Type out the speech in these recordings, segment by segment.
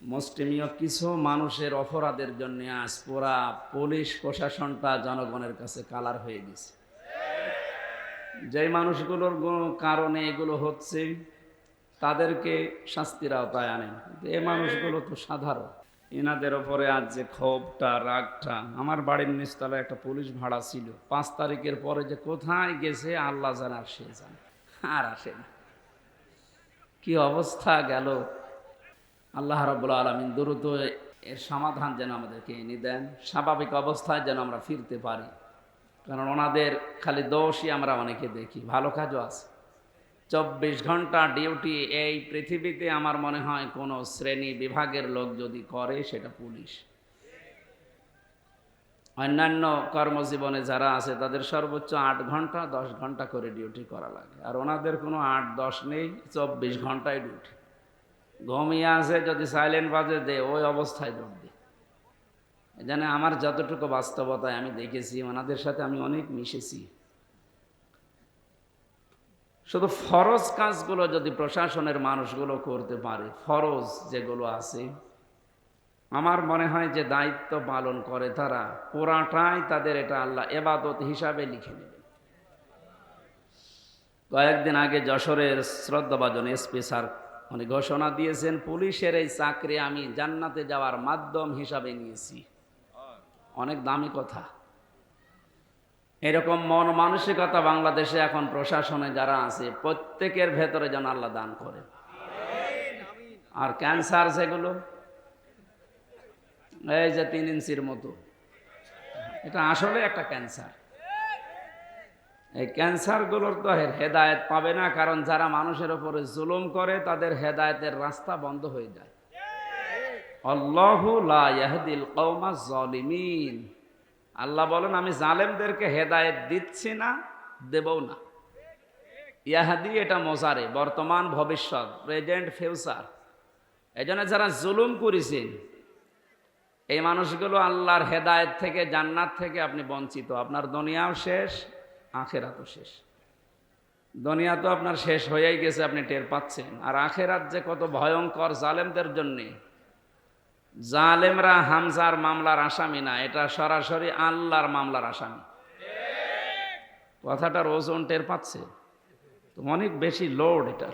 মুসলিমীয় কিছু মানুষের অপরাধের জন্য আজ পুরা পুলিশ প্রশাসনটা জনগণের কাছে কালার হয়ে গেছে। যে মানুষগুলোর কারণে এগুলো হচ্ছে তাদেরকে শাস্তির আওতায় আনেন, কিন্তু এই মানুষগুলো তো সাধারণ। এনাদের ওপরে আজ যে ক্ষোভটা, রাগটা, আমার বাড়ির নিচতলায় একটা পুলিশ ভাড়া ছিল, 5 তারিখের পরে যে কোথায় গেছে আল্লাহ জানে, আর সে জানে, আর আসে না। কি অবস্থা গেল। আল্লাহ রাব্বুল আলামিন দ্রুত এর সমাধান যেন আমাদেরকে এনে দেন, স্বাভাবিক অবস্থায় যেন আমরা ফিরতে পারি। কারণ ওনাদের খালি দোষই আমরা অনেকে দেখি, ভালো কাজও আছে। 24 ঘন্টা ডিউটি এই পৃথিবীতে আমার মনে হয় কোনো শ্রেণী বিভাগের লোক যদি করে সেটা পুলিশ। অন্যান্য কর্মজীবনে যারা আছে তাদের সর্বোচ্চ 8 ঘন্টা 10 ঘন্টা করে ডিউটি করা লাগে, আর ওনাদের কোনো 8-10 নেই, 24 ঘন্টায় ডিউটি। ঘুমিয়ে আছে, যদি সাইলেন্ট বাজে দে ওই অবস্থায় দৌড়। জানে আমার যতটুকু বাস্তবতায় আমি দেখেছি, ওনাদের সাথে আমি অনেক মিশেছি। শুধু ফরজ কাজগুলো যদি প্রশাসনের মানুষগুলো করতে পারে, ফরজ যেগুলো আছে, আমার মনে হয় যে দায়িত্ব পালন করে তারা, পুরাটাই তাদের এটা আল্লাহ ইবাদত হিসাবে লিখে নেবেন। কয়েকদিন আগে যশোরের শ্রদ্ধাভাজন এসপি স্যার উনি ঘোষণা দিয়েছেন, পুলিশের এই চাকরি আমি জান্নাতে যাওয়ার মাধ্যম হিসাবে নিয়েছি। অনেক দামি কথা। এরকম মন মানসিকতা বাংলাদেশে এখন প্রশাসনে যারা আছে প্রত্যেকের ভেতরে যেন আল্লাহ দান করে। আর ক্যান্সার যেগুলো, এই যে 3 ইঞ্চির মতো, এটা আসলে একটা ক্যান্সার। এই ক্যান্সারগুলোর তো হেদায়েত পাবে না, কারণ যারা মানুষের উপরে জুলুম করে তাদের হেদায়েতের রাস্তা বন্ধ হয়ে যায়। আল্লাহু লা ইয়াহদিল কওমাজ জালিমিন। আল্লাহ বলেন আমি জালেমদেরকে হেদায়েত দিচ্ছি না, দেবও না। ইয়াহাদি এটা মোজারে, বর্তমান ভবিষ্যৎ, প্রেজেন্ট ফিউচার। এজন্য যারা জুলুম করেছেন এই মানুষগুলো আল্লাহর হেদায়েত থেকে, জান্নাত থেকে আপনি বঞ্চিত। আপনার দুনিয়াও শেষ, আখেরাতও শেষ। দুনিয়া তো আপনার শেষ হয়েই গেছে, আপনি টের পাচ্ছেন। আর আখেরাত যে কত ভয়ঙ্কর জালেমদের জন্যে। জালেমরা হামজার মামলার আসামি না, এটা সরাসরি আল্লাহর মামলার আসামি। কথাটার ওজন টের পাচ্ছে তো, অনেক বেশি লোড এটা।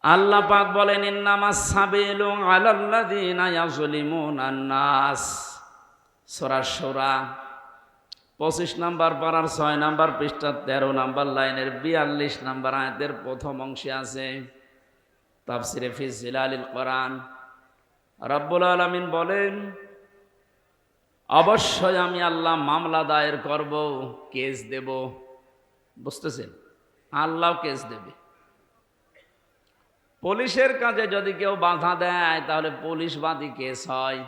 আল্লাহ পাক বলেন ইন্নামাস সাবিলু আলাল্লাযিনা ইয়াজলিমুনান নাস। সূরা সূরা 25 নম্বর পারার 6 নম্বর পৃষ্ঠা 13 নম্বর লাইনের 42 নম্বর আয়াতের প্রথম অংশে আছে তাফসিরে ফি জিলালিল কোরআন। রব্বুল আলামিন বলেন অবশ্যই আমি আল্লাহ মামলা দায়ের করব, কেস দেব। বুঝতেছেন, আল্লাহ কেস দেবে। পুলিশের কাজে যদি কেউ বাধা দেয় তাহলে পুলিশ বাদী কেস হয়।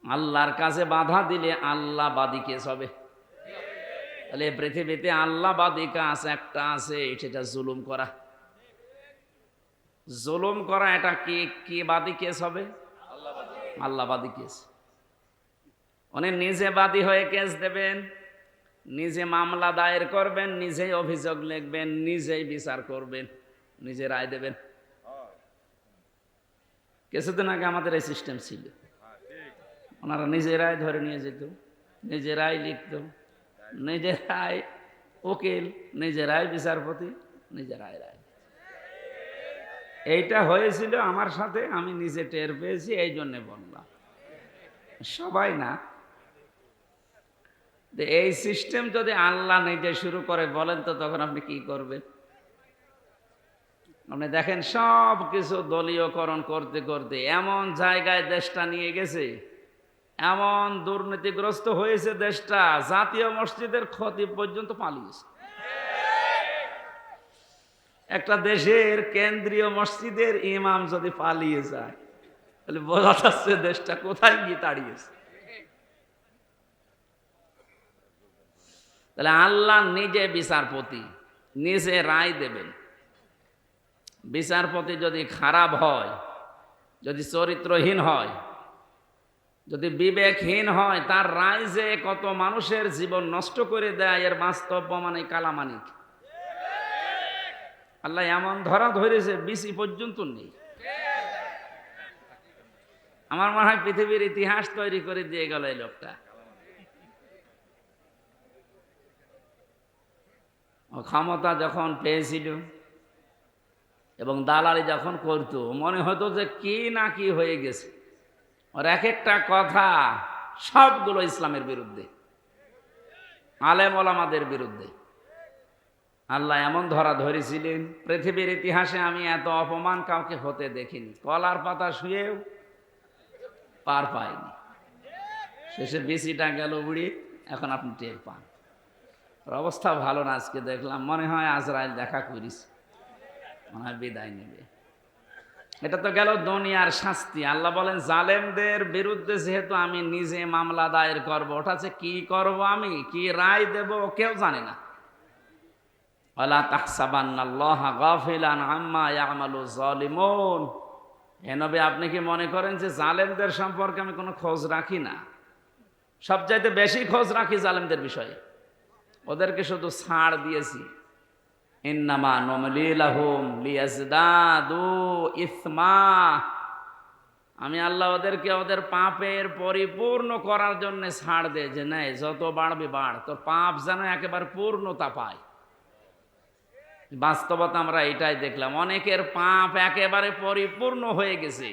আল্লাহর কাছে বাধা দিলে আল্লাহ বাদী কেস হবে। তাহলে পৃথিবীতে আল্লাহ বাদী কাজ একটা আছে, সেটা জুলুম করা। জুলুম করা এটা কি বাদী কেস হবে? আল্লাহ বাদী কেস। উনি নিজে বাদী হয়ে কেস দেবেন, নিজে মামলা দায়ের করবেন, নিজেই অভিযোগ লিখবেন, নিজেই বিচার করবেন, নিজে রায় দেবেন। কিছুদিন আগে আমাদের এই সিস্টেম ছিল, ওনারা নিজেরাই ধরে নিয়ে যেত, নিজেরাই লিখত, নিজেরাই উকিল, নিজেরাই বিচারপতি, নিজেরাই রায়। এইটা হয়েছিল আমার সাথে, আমি নিজে টের পেয়েছি, এই জন্যে বললাম। সবাই না, এই সিস্টেম যদি আল্লাহ নিজে শুরু করে বলেন তো তখন আপনি কি করবেন? আপনি দেখেন সব কিছু দলীয়করণ করতে করতে এমন জায়গায় দেশটা নিয়ে গেছে, এমন দুর্নীতিগ্রস্ত হয়েছে দেশটা, জাতীয় মসজিদের খতিব পর্যন্ত পালিয়েছে। একটা দেশের কেন্দ্রীয় মসজিদের ইমাম যদি পালিয়ে যায় তাহলে বোঝা যাচ্ছে দেশটা কোথায় গিয়ে দাঁড়িয়েছে। তাহলে আল্লাহ নিজে বিচারপতি, নিজে রায় দেবেন। বিচারপতি যদি খারাপ হয়, যদি চরিত্রহীন হয়, যদি বিবেকহীন হয়, তার রায় যে কত মানুষের জীবন নষ্ট করে দেয় এর বাস্তব প্রমাণ এই কালামানিক। আল্লাহ এমন ধরা ধরেছে বিসি পর্যন্ত নেই। আমার মনে হয় পৃথিবীর ইতিহাস তৈরি করে দিয়ে গেল এই লোকটা। ও ক্ষমতা যখন পেয়েছিল এবং দালালি যখন করতো, মনে হতো যে কি না কি হয়ে গেছে। ওর এক একটা কথা সবগুলো ইসলামের বিরুদ্ধে, আলেম ওলামাদের বিরুদ্ধে। আল্লাহ এমন ধরা ধরেছিলেন, পৃথিবীর ইতিহাসে আমি এত অপমান কাউকে হতে দেখিনি। কলার পাতা শুয়েও পার পায়নি। শেষে বিসিটা গেল উড়িয়ে, এখন আপনি টের পান। ওর অবস্থা ভালো না। আজকে দেখলাম মনে হয় আজরাইল দেখা করিস, মনে হয় বিদায় নেবে। এটা তো গেল দুনিয়ার শাস্তি। আল্লাহ বলেন জালেমদের বিরুদ্ধে যেহেতু আমি নিজে মামলা দায়ের করব, ওটা যে কি করব, আমি কি রায় দেব কেউ জানে না। ওয়ালা তাহসাবান্নাল্লাহা গাফিলান আম্মা ইয়ামালু যালিমুন। হে নবী, আপনি কি মনে করেন যে জালেমদের সম্পর্কে আমি কোনো খোঁজ রাখি না? সবচাইতে বেশি খোঁজ রাখি জালেমদের বিষয়ে। ওদেরকে শুধু ছাড় দিয়েছি। ইন্নামা নুমলি লাহুম লিয়াজদাদু ইসমা। আমি আল্লাহ ওদেরকে ওদের পাপের পরিপূর্ণ করার জন্য ছাড় দেয়, যে নাই যত বাড়বে বাড়, তোর পাপ যেন একেবারে পূর্ণতা পায়। বাস্তবতা আমরা এটাই দেখলাম, অনেকের পাপ একেবারে পরিপূর্ণ হয়ে গেছে।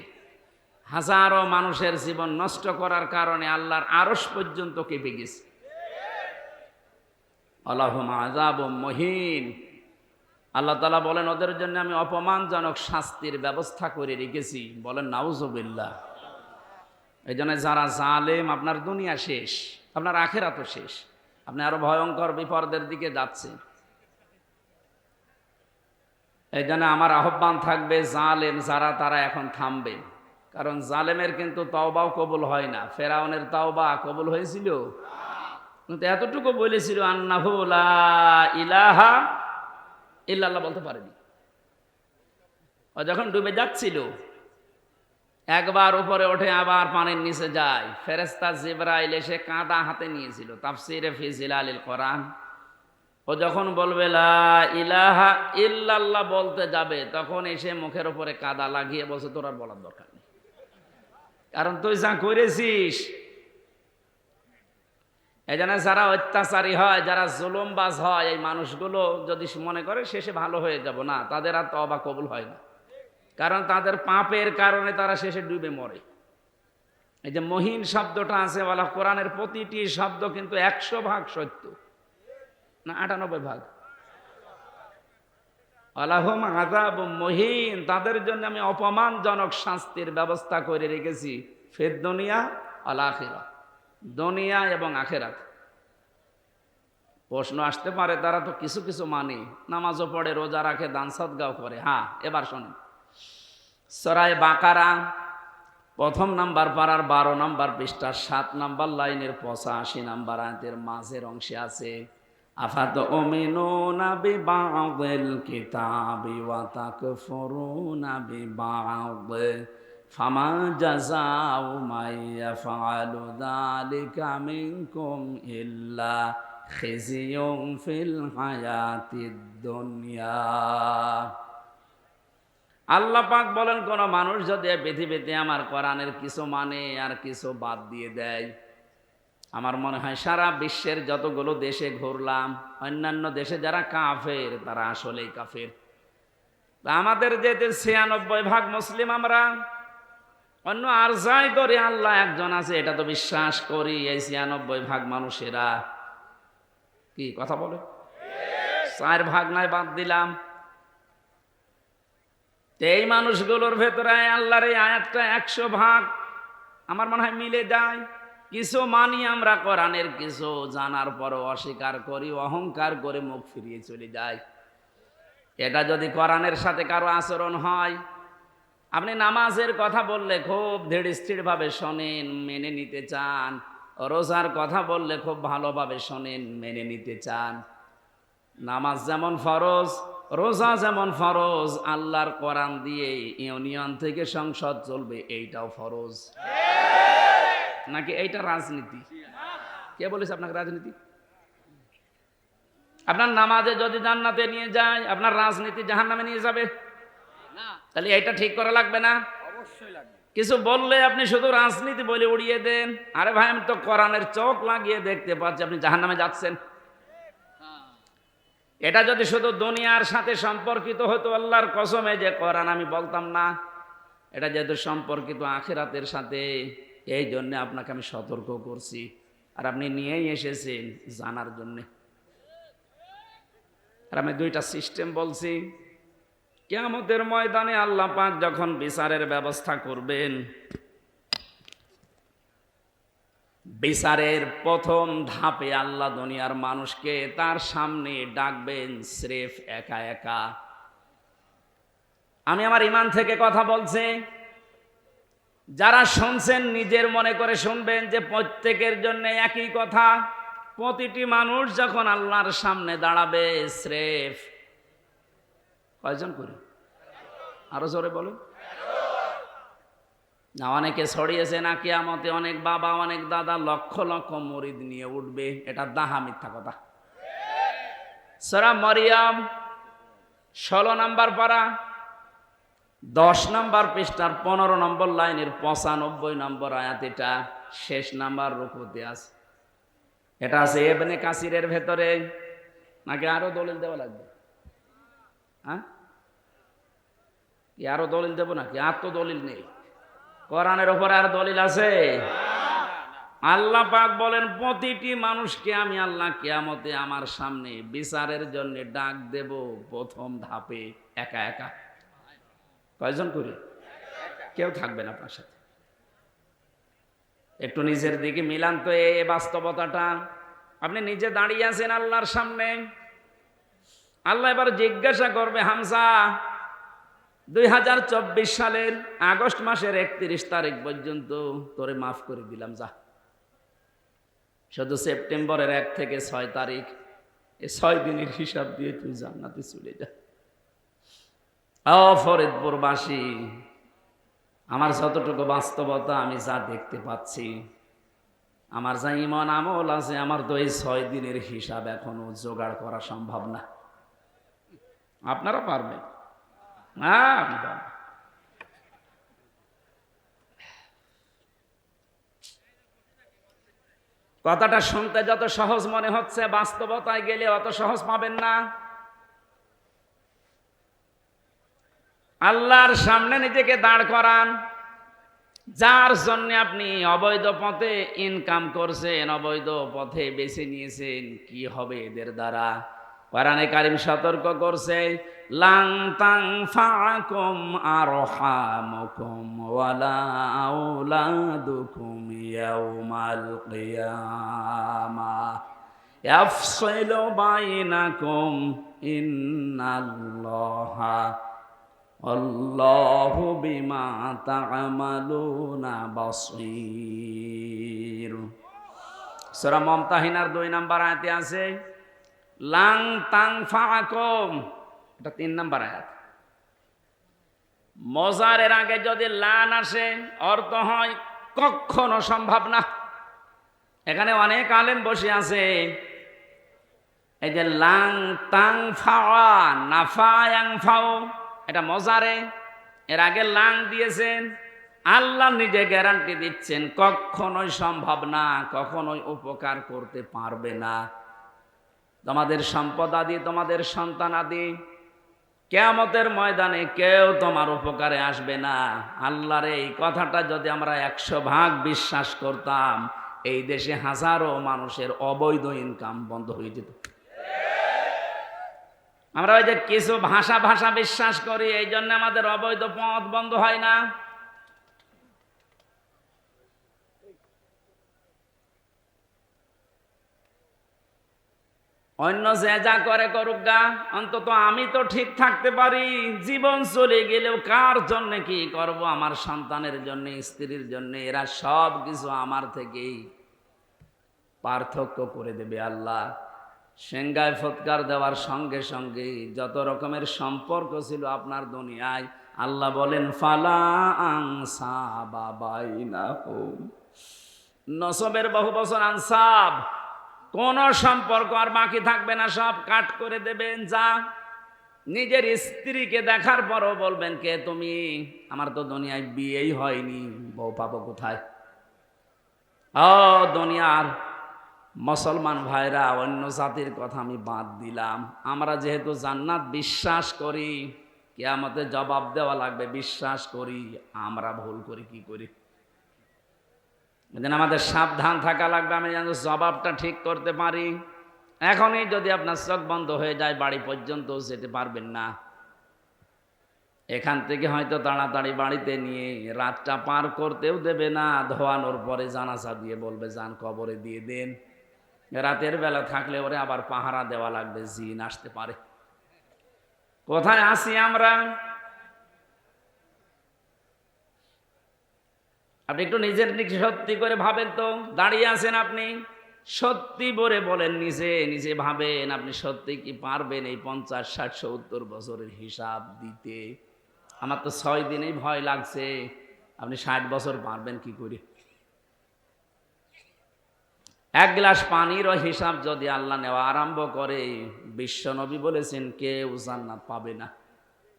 হাজারো মানুষের জীবন নষ্ট করার কারণে আল্লাহর আরশ পর্যন্ত কেঁপে গেছে। আল্লাহুম আযাবুম মুহিন। আল্লাহ তাআলা বলেন ওদের জন্য আমি অপমানজনক শাস্তির ব্যবস্থা করে রেখেছি। বলেন নাউযুবিল্লাহ। এই জন্য যারা জালেম, আপনার দুনিয়া শেষ, আপনার আখিরাতও শেষ। আপনি আরো ভয়ঙ্কর বিপদের দিকে যাচ্ছেন। এই জন্য আমার আহ্বান থাকবে, জালেম যারা তারা এখন থামবে। কারণ জালেমের কিন্তু তওবাও কবুল হয় না। ফেরাউনের তওবা কবুল হয়েছিল, কিন্তু এতটুকু বলেছিল আন্নাহু লা ইলাহা ইল্লাল্লাহ বলতে পারেনি। ও যখন ডুবে যাচ্ছিল, একবার উপরে ওঠে আবার পানির নিচে যায়। ফেরেশতা জিবরাইল এসে কাঁদা হাতে নিয়েছিল। তাফসীরে ফি জিলালিল কোরআন, ও যখন বলবে লা ইলাহা ইল্লাল্লাহ বলতে যাবে, তখন এসে মুখের উপরে কাদা লাগিয়ে বলছে তোর আর বলার দরকার নেই, কারণ তুই যা করেছিস। এই জন্য যারা অত্যাচারী হয়, যারা জুলুমবাজ হয়, এই মানুষগুলো যদি মনে করে শেষে ভালো হয়ে যাব, না, তাদের আর তওবা কবুল হয় না। কারণ তাদের পাপের কারণে তারা শেষে ডুবে মরে। এই যে মহিন শব্দটা আছে, বলা কোরআনের প্রতিটি শব্দ কিন্তু 100% সত্য না 98%। আলাহুম আযাবুম মুহিন, তাদের জন্য আমি অপমানজনক শাস্তির ব্যবস্থা করে রেখেছি। ফিদ দুনিয়া ওয়াল আখিরাহ, দুনিয়া এবং আখিরাত। প্রশ্ন আসতে পারে, তারা তো কিছু কিছু মানে, নামাজও পড়ে, রোজা রাখে, দান সদকাও করে। হ্যাঁ, এবার শোনেন, সূরা বাকারা 1 নাম্বার পারার 12 নাম্বার পৃষ্ঠার 7 নাম্বার লাইনের 85 নাম্বার আয়াতের মাঝের অংশে আছে, আফাতুমিনুনা বিবাযিল কিতাবি ওয়া তাকফুরুনা বিবাযি ফামা জাযাউ মান ইয়াফআলু যালিকা মিনকুম ইল্লা খিজিয়ুন ফিল হায়াতিদ দুনিয়া। আল্লাহ পাক বলেন, কোন মানুষ যদি পৃথিবীতে আমার কোরআনের কিছু মানে আর কিছু বাদ দিয়ে দেয়, আমার মনে হয় সারা বিশ্বের যতগুলো দেশে ঘুরলাম, অন্যান্য দেশে যারা কাফের তারা আসলেই কাফের। আমাদের যে 96% মুসলিম, আমরা অন্য আর যাই করি আল্লাহ একজন আছে এটা তো বিশ্বাস করি। এই 96% মানুষেরা কি কথা বলে? 4% নয় বাদ দিলাম। এই মানুষগুলোর ভেতরে আল্লাহর এই আয়াতটা 100% আমার মনে হয় মিলে যায়। কিছু মানি আমরা কোরআনের, কিছু জানার পরও অস্বীকার করি, অহংকার করে মুখ ফিরিয়ে চলে যাই। এটা যদি কোরআনের সাথে কারো আচরণ হয়, আপনি নামাজের কথা বললে খুব ধীরস্থির ভাবে শোনেন, মেনে নিতে চান। রোজার কথা বললে খুব ভালোভাবে শোনেন, মেনে নিতে চান। নামাজ যেমন ফরজ, রোজা যেমন ফরজ, আল্লাহর কোরআন দিয়ে ইউনিয়ন থেকে সংসদ চলবে, এইটাও ফরজ। নাকি এইটা রাজনীতি? কে বলেছে আপনাকে রাজনীতি? আপনার নামাজে যদি জান্নাতে নিয়ে যায়, আপনার রাজনীতি জাহান্নামে নিয়ে যাবে না, তাহলে এটা ঠিক করা লাগবে না? অবশ্যই লাগবে। কিছু বললে আপনি শুধু রাজনীতি বলে উড়িয়ে দেন। আরে ভাই, আমি তো কোরআনের চোখ লাগিয়ে দেখতে পাচ্ছি আপনি জাহান্নামে যাচ্ছেন। হ্যাঁ, এটা যদি শুধু দুনিয়ার সাথে সম্পর্কিত হতো, আল্লাহর কসমে যে কোরআন আমি বলতাম না। এটা যেহেতু সম্পর্কিত আখিরাতের সাথে, এই জন্য আপনাকে আমি সতর্ক করছি, আর আপনি নিয়েই এসেছেন জানার জন্যে। আর আমি দুইটা সিস্টেম বলছি। কিয়ামতের ময়দানে আল্লাহ পাক যখন বিচারের ব্যবস্থা করবেন, বিচারের প্রথম ধাপে আল্লাহ দুনিয়ার মানুষকে তার সামনে ডাকবেন স্রেফ একা একা। আমি আমার ঈমান থেকে কথা বলছি, যারা শুনছেন নিজের মনে করে শুনবেন যে প্রত্যেকের জন্য একই কথা। প্রতিটি মানুষ যখন আল্লাহর সামনে দাঁড়াবে, স্রেফ কয়জন করে? আরো জোরে বলুন না। অনেকে ছড়িয়েছে না কিয়ামতে অনেক বাবা অনেক দাদা লক্ষ লক্ষ মুরিদ নিয়ে উঠবে। এটা দাহা মিথ্যা কথা। সূরা মরিয়ম 16 নম্বর পারা 10 নম্বর পৃষ্ঠার 15 নম্বর লাইনের 95 নম্বর আয়াত, এটা শেষ নাম্বার রুকুতে আছে। এটা আছে ইবনে কাসিরের ভেতরে, নাকি আরো দলিল দেওয়া লাগবে? হ্যাঁ, আরো দলিল দেবো নাকি? আর তো দলিল নেই। কোরআনের উপরে আর দলিল আছে? আল্লাহ পাক বলেন প্রতিটি মানুষকে আমি আল্লাহ কিয়ামতে আমার সামনে বিচারের জন্য ডাক দেব প্রথম ধাপে একা একা। কয়জন করে? কেউ থাকবে না আপনার সাথে। একটু নিজের দিকে মিলান তো এই বাস্তবতাটা। আপনি নিজে দাঁড়িয়ে আছেন আল্লাহর সামনে। আল্লাহ এবার জিজ্ঞাসা করবে, হামজা 2024 সালের আগস্ট মাসের 31 তারিখ পর্যন্ত তোরে মাফ করে দিলাম, যা। শুধু সেপ্টেম্বরের 1 থেকে 6 তারিখ, এই 6 দিনের হিসাব দিয়ে তুই জান্নাতে চলে যা। ও ফরিদপুরবাসী, আমার যতটুকু বাস্তবতা আমি যা দেখতে পাচ্ছি, আমার যা ঈমান আমল আছে, আমার তো এই 6 দিনের হিসাব এখনো জোগাড় করা সম্ভব না। আপনারা পারবেন? হ্যাঁ, আপনি পারবেন। কথাটা শুনতে যত সহজ মনে হচ্ছে, বাস্তবতায় গেলে অত সহজ পাবেন না। আল্লাহর সামনে নিজেকে দাঁড় করান, যার জন্য আপনি অবৈধ পথে ইনকাম করছেন, অবৈধ পথে বেছে নিয়েছেন। কি হবে এদের দ্বারা? কোরআনে কারীম সতর্ক করছে, লাং তানফাকুম আরহামুকুম ওয়ালা আওলাদুকুম ইয়াউমাল কিয়ামাহ ইয়াফসিলু বাইনাকুম ইন্নাল্লাহা আল্লাহু বিমা তা'মালুনা বাসীর। সূরা মুমতাহিনার 2 নম্বর আয়াতে আছে লাং তানফাকুম, এটা 3 নম্বর আয়াত। মজারের আগে যদি লান আসে, অর্থ হয় কখনো সম্ভব না। এখানে অনেক আলেম বসে আছে, এই যে লাং তানফা নাফায়াংফাও, এটা মজারে, এর আগে লাং দিয়েছেন। আল্লাহ নিজে গ্যারান্টি দিচ্ছেন কখনোই সম্ভব না, কখনোই উপকার করতে পারবে না। তোমাদের সম্পদ আদি, তোমাদের সন্তান আদি, কিয়ামতের ময়দানে কেউ তোমার উপকারে আসবে না। আল্লাহর এই কথাটা যদি আমরা 100 ভাগ বিশ্বাস করতাম, এই দেশে হাজারো মানুষের অবৈধ ইনকাম বন্ধ হয়ে যেত। আমরা ওই যে কিছু ভাষা বিশ্বাস করি, এই জন্য আমাদের অবৈধ পথ বন্ধ হয় না। অন্য যে যা করে করুক গা, অন্তত আমি তো ঠিক থাকতে পারি। জীবন চলে গেলেও কার জন্য কি করব? আমার সন্তানের জন্য, স্ত্রীর জন্য। এরা সব কিছু আমার থেকেই পার্থক্য করে দেবে আল্লাহ। সেঙ্গায় ফৎকার দেওয়ার সঙ্গে সঙ্গে যত রকমের সম্পর্ক ছিল আপনার দুনিয়ায়, আল্লাহ বলেন ফালা আনসাবা বাইনাহুম। নসবের বহু বছর আনসাব, কোন সম্পর্ক আর বাকি থাকবে না, সব কাট করে দেবেন। যা নিজের স্ত্রীকে দেখার পরও বলবেন, কে তুমি? আমার তো দুনিয়ায় বিয়েই হয়নি, বউ পাবো কোথায়? ও দুনিয়ার মুসলমান ভাইরা, অন্য জাতির কথা আমি বাদ দিলাম, আমরা যেহেতু জান্নাত বিশ্বাস করি, কিয়ামতে জবাব দেওয়া লাগবে বিশ্বাস করি, আমরা ভুল করি কি করি? এদিন আমাদের সাবধান থাকা লাগবে, আমি যেন জবাবটা ঠিক করতে পারি। এখনই যদি আপনার চোখ বন্ধ হয়ে যায়, বাড়ি পর্যন্ত যেতে পারবেন না। এখান থেকে হয়তো তাড়াতাড়ি বাড়িতে নিয়ে রাতটা পার করতেও দেবে না, ধোয়ানোর পরে জানাজা দিয়ে বলবে যান কবরে দিয়ে দেন। রাতের বেলা থাকলে ওরে আবার পাহারা দেওয়া লাগবে, জিন আসতে পারে। কোথায় আসি আমরা? আপনি একটু নিজের দিকে সত্যি করে ভাবেন তো, দাঁড়িয়ে আছেন আপনি, সত্যি বলে বলেন, নিজে নিজে ভাবেন, আপনি সত্যি কি পারবেন এই 50, 60, 70 বছরের হিসাব দিতে? আমার তো 6 দিনেই ভয় লাগছে, আপনি 60 বছর পারবেন কি করে? এক গ্লাস পানিরও হিসাব যদি আল্লাহ নেওয়া আরম্ভ করে, বিশ্বনবী বলেছেন কেউ জান্নাত পাবে না।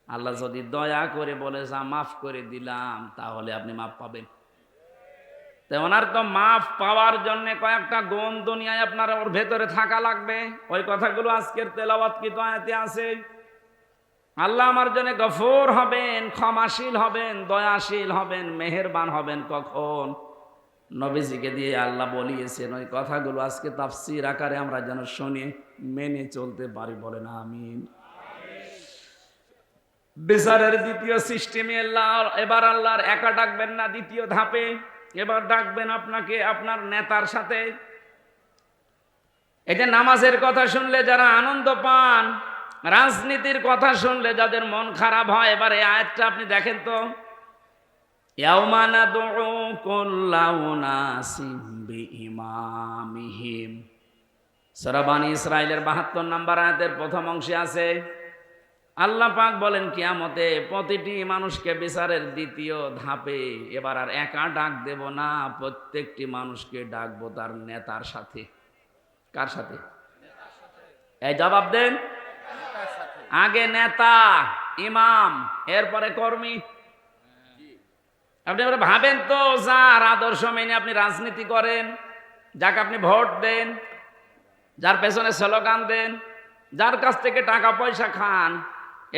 আল্লাহ যদি দয়া করে বলে যা মাফ করে দিলাম, তাহলে আপনি মাফ পাবেন। তো ওনার তো মাফ পাওয়ার জন্য কয়েকটা গুণ দুনিয়ায় আপনার ওর ভেতরে থাকা লাগবে। ওই কথাগুলো আজকের তেলাওয়াতকৃত আয়াতে আছে। আল্লাহ আমার জন্য গফুর হবেন, ক্ষমাশীল হবেন, দয়াশীল হবেন, মেহেরবান হবেন। কখন? নবীজিকে দিয়ে আল্লাহ বলিয়েছেন। ওই কথাগুলো আজকে তাফসীর আকারে আমরা যেন শুনে মেনে চলতে পারি, বলেন আমিন। বিচারের দ্বিতীয় সিস্টেমে এবার আল্লাহর একা ডাকবেন না, দ্বিতীয় ধাপে এবার ডাকবেন আপনাকে আপনার নেতার সাথে। এই যে নামাজের কথা শুনলে যারা আনন্দ পান, রাজনীতির কথা শুনলে যাদের মন খারাপ হয়, এবার এই আয়াতটা আপনি দেখেন তো, ইয়াউমা নাদউ কুল্লা উনাসিম বিইমামিহিম। সূরা বনী ইসরাঈলের 72 নম্বর আয়াতের প্রথম অংশে আছে, আল্লাহ পাক বলেন কিয়ামতে প্রতিটি মানুষকে বিচারের দ্বিতীয় ধাপে এবার আর একা ডাক দেব না, প্রত্যেকটি মানুষকে ডাকবো তার নেতার সাথে। কার সাথে? এই জবাব দেন। আগে নেতা, ইমাম, এরপরে কর্মী। আপনি এবার ভাবেন তো, যার আদর্শ মেনে আপনি রাজনীতি করেন, যাকে আপনি ভোট দেন, যার পেছনে স্লোগান দেন, যার কাছ থেকে টাকা পয়সা খান,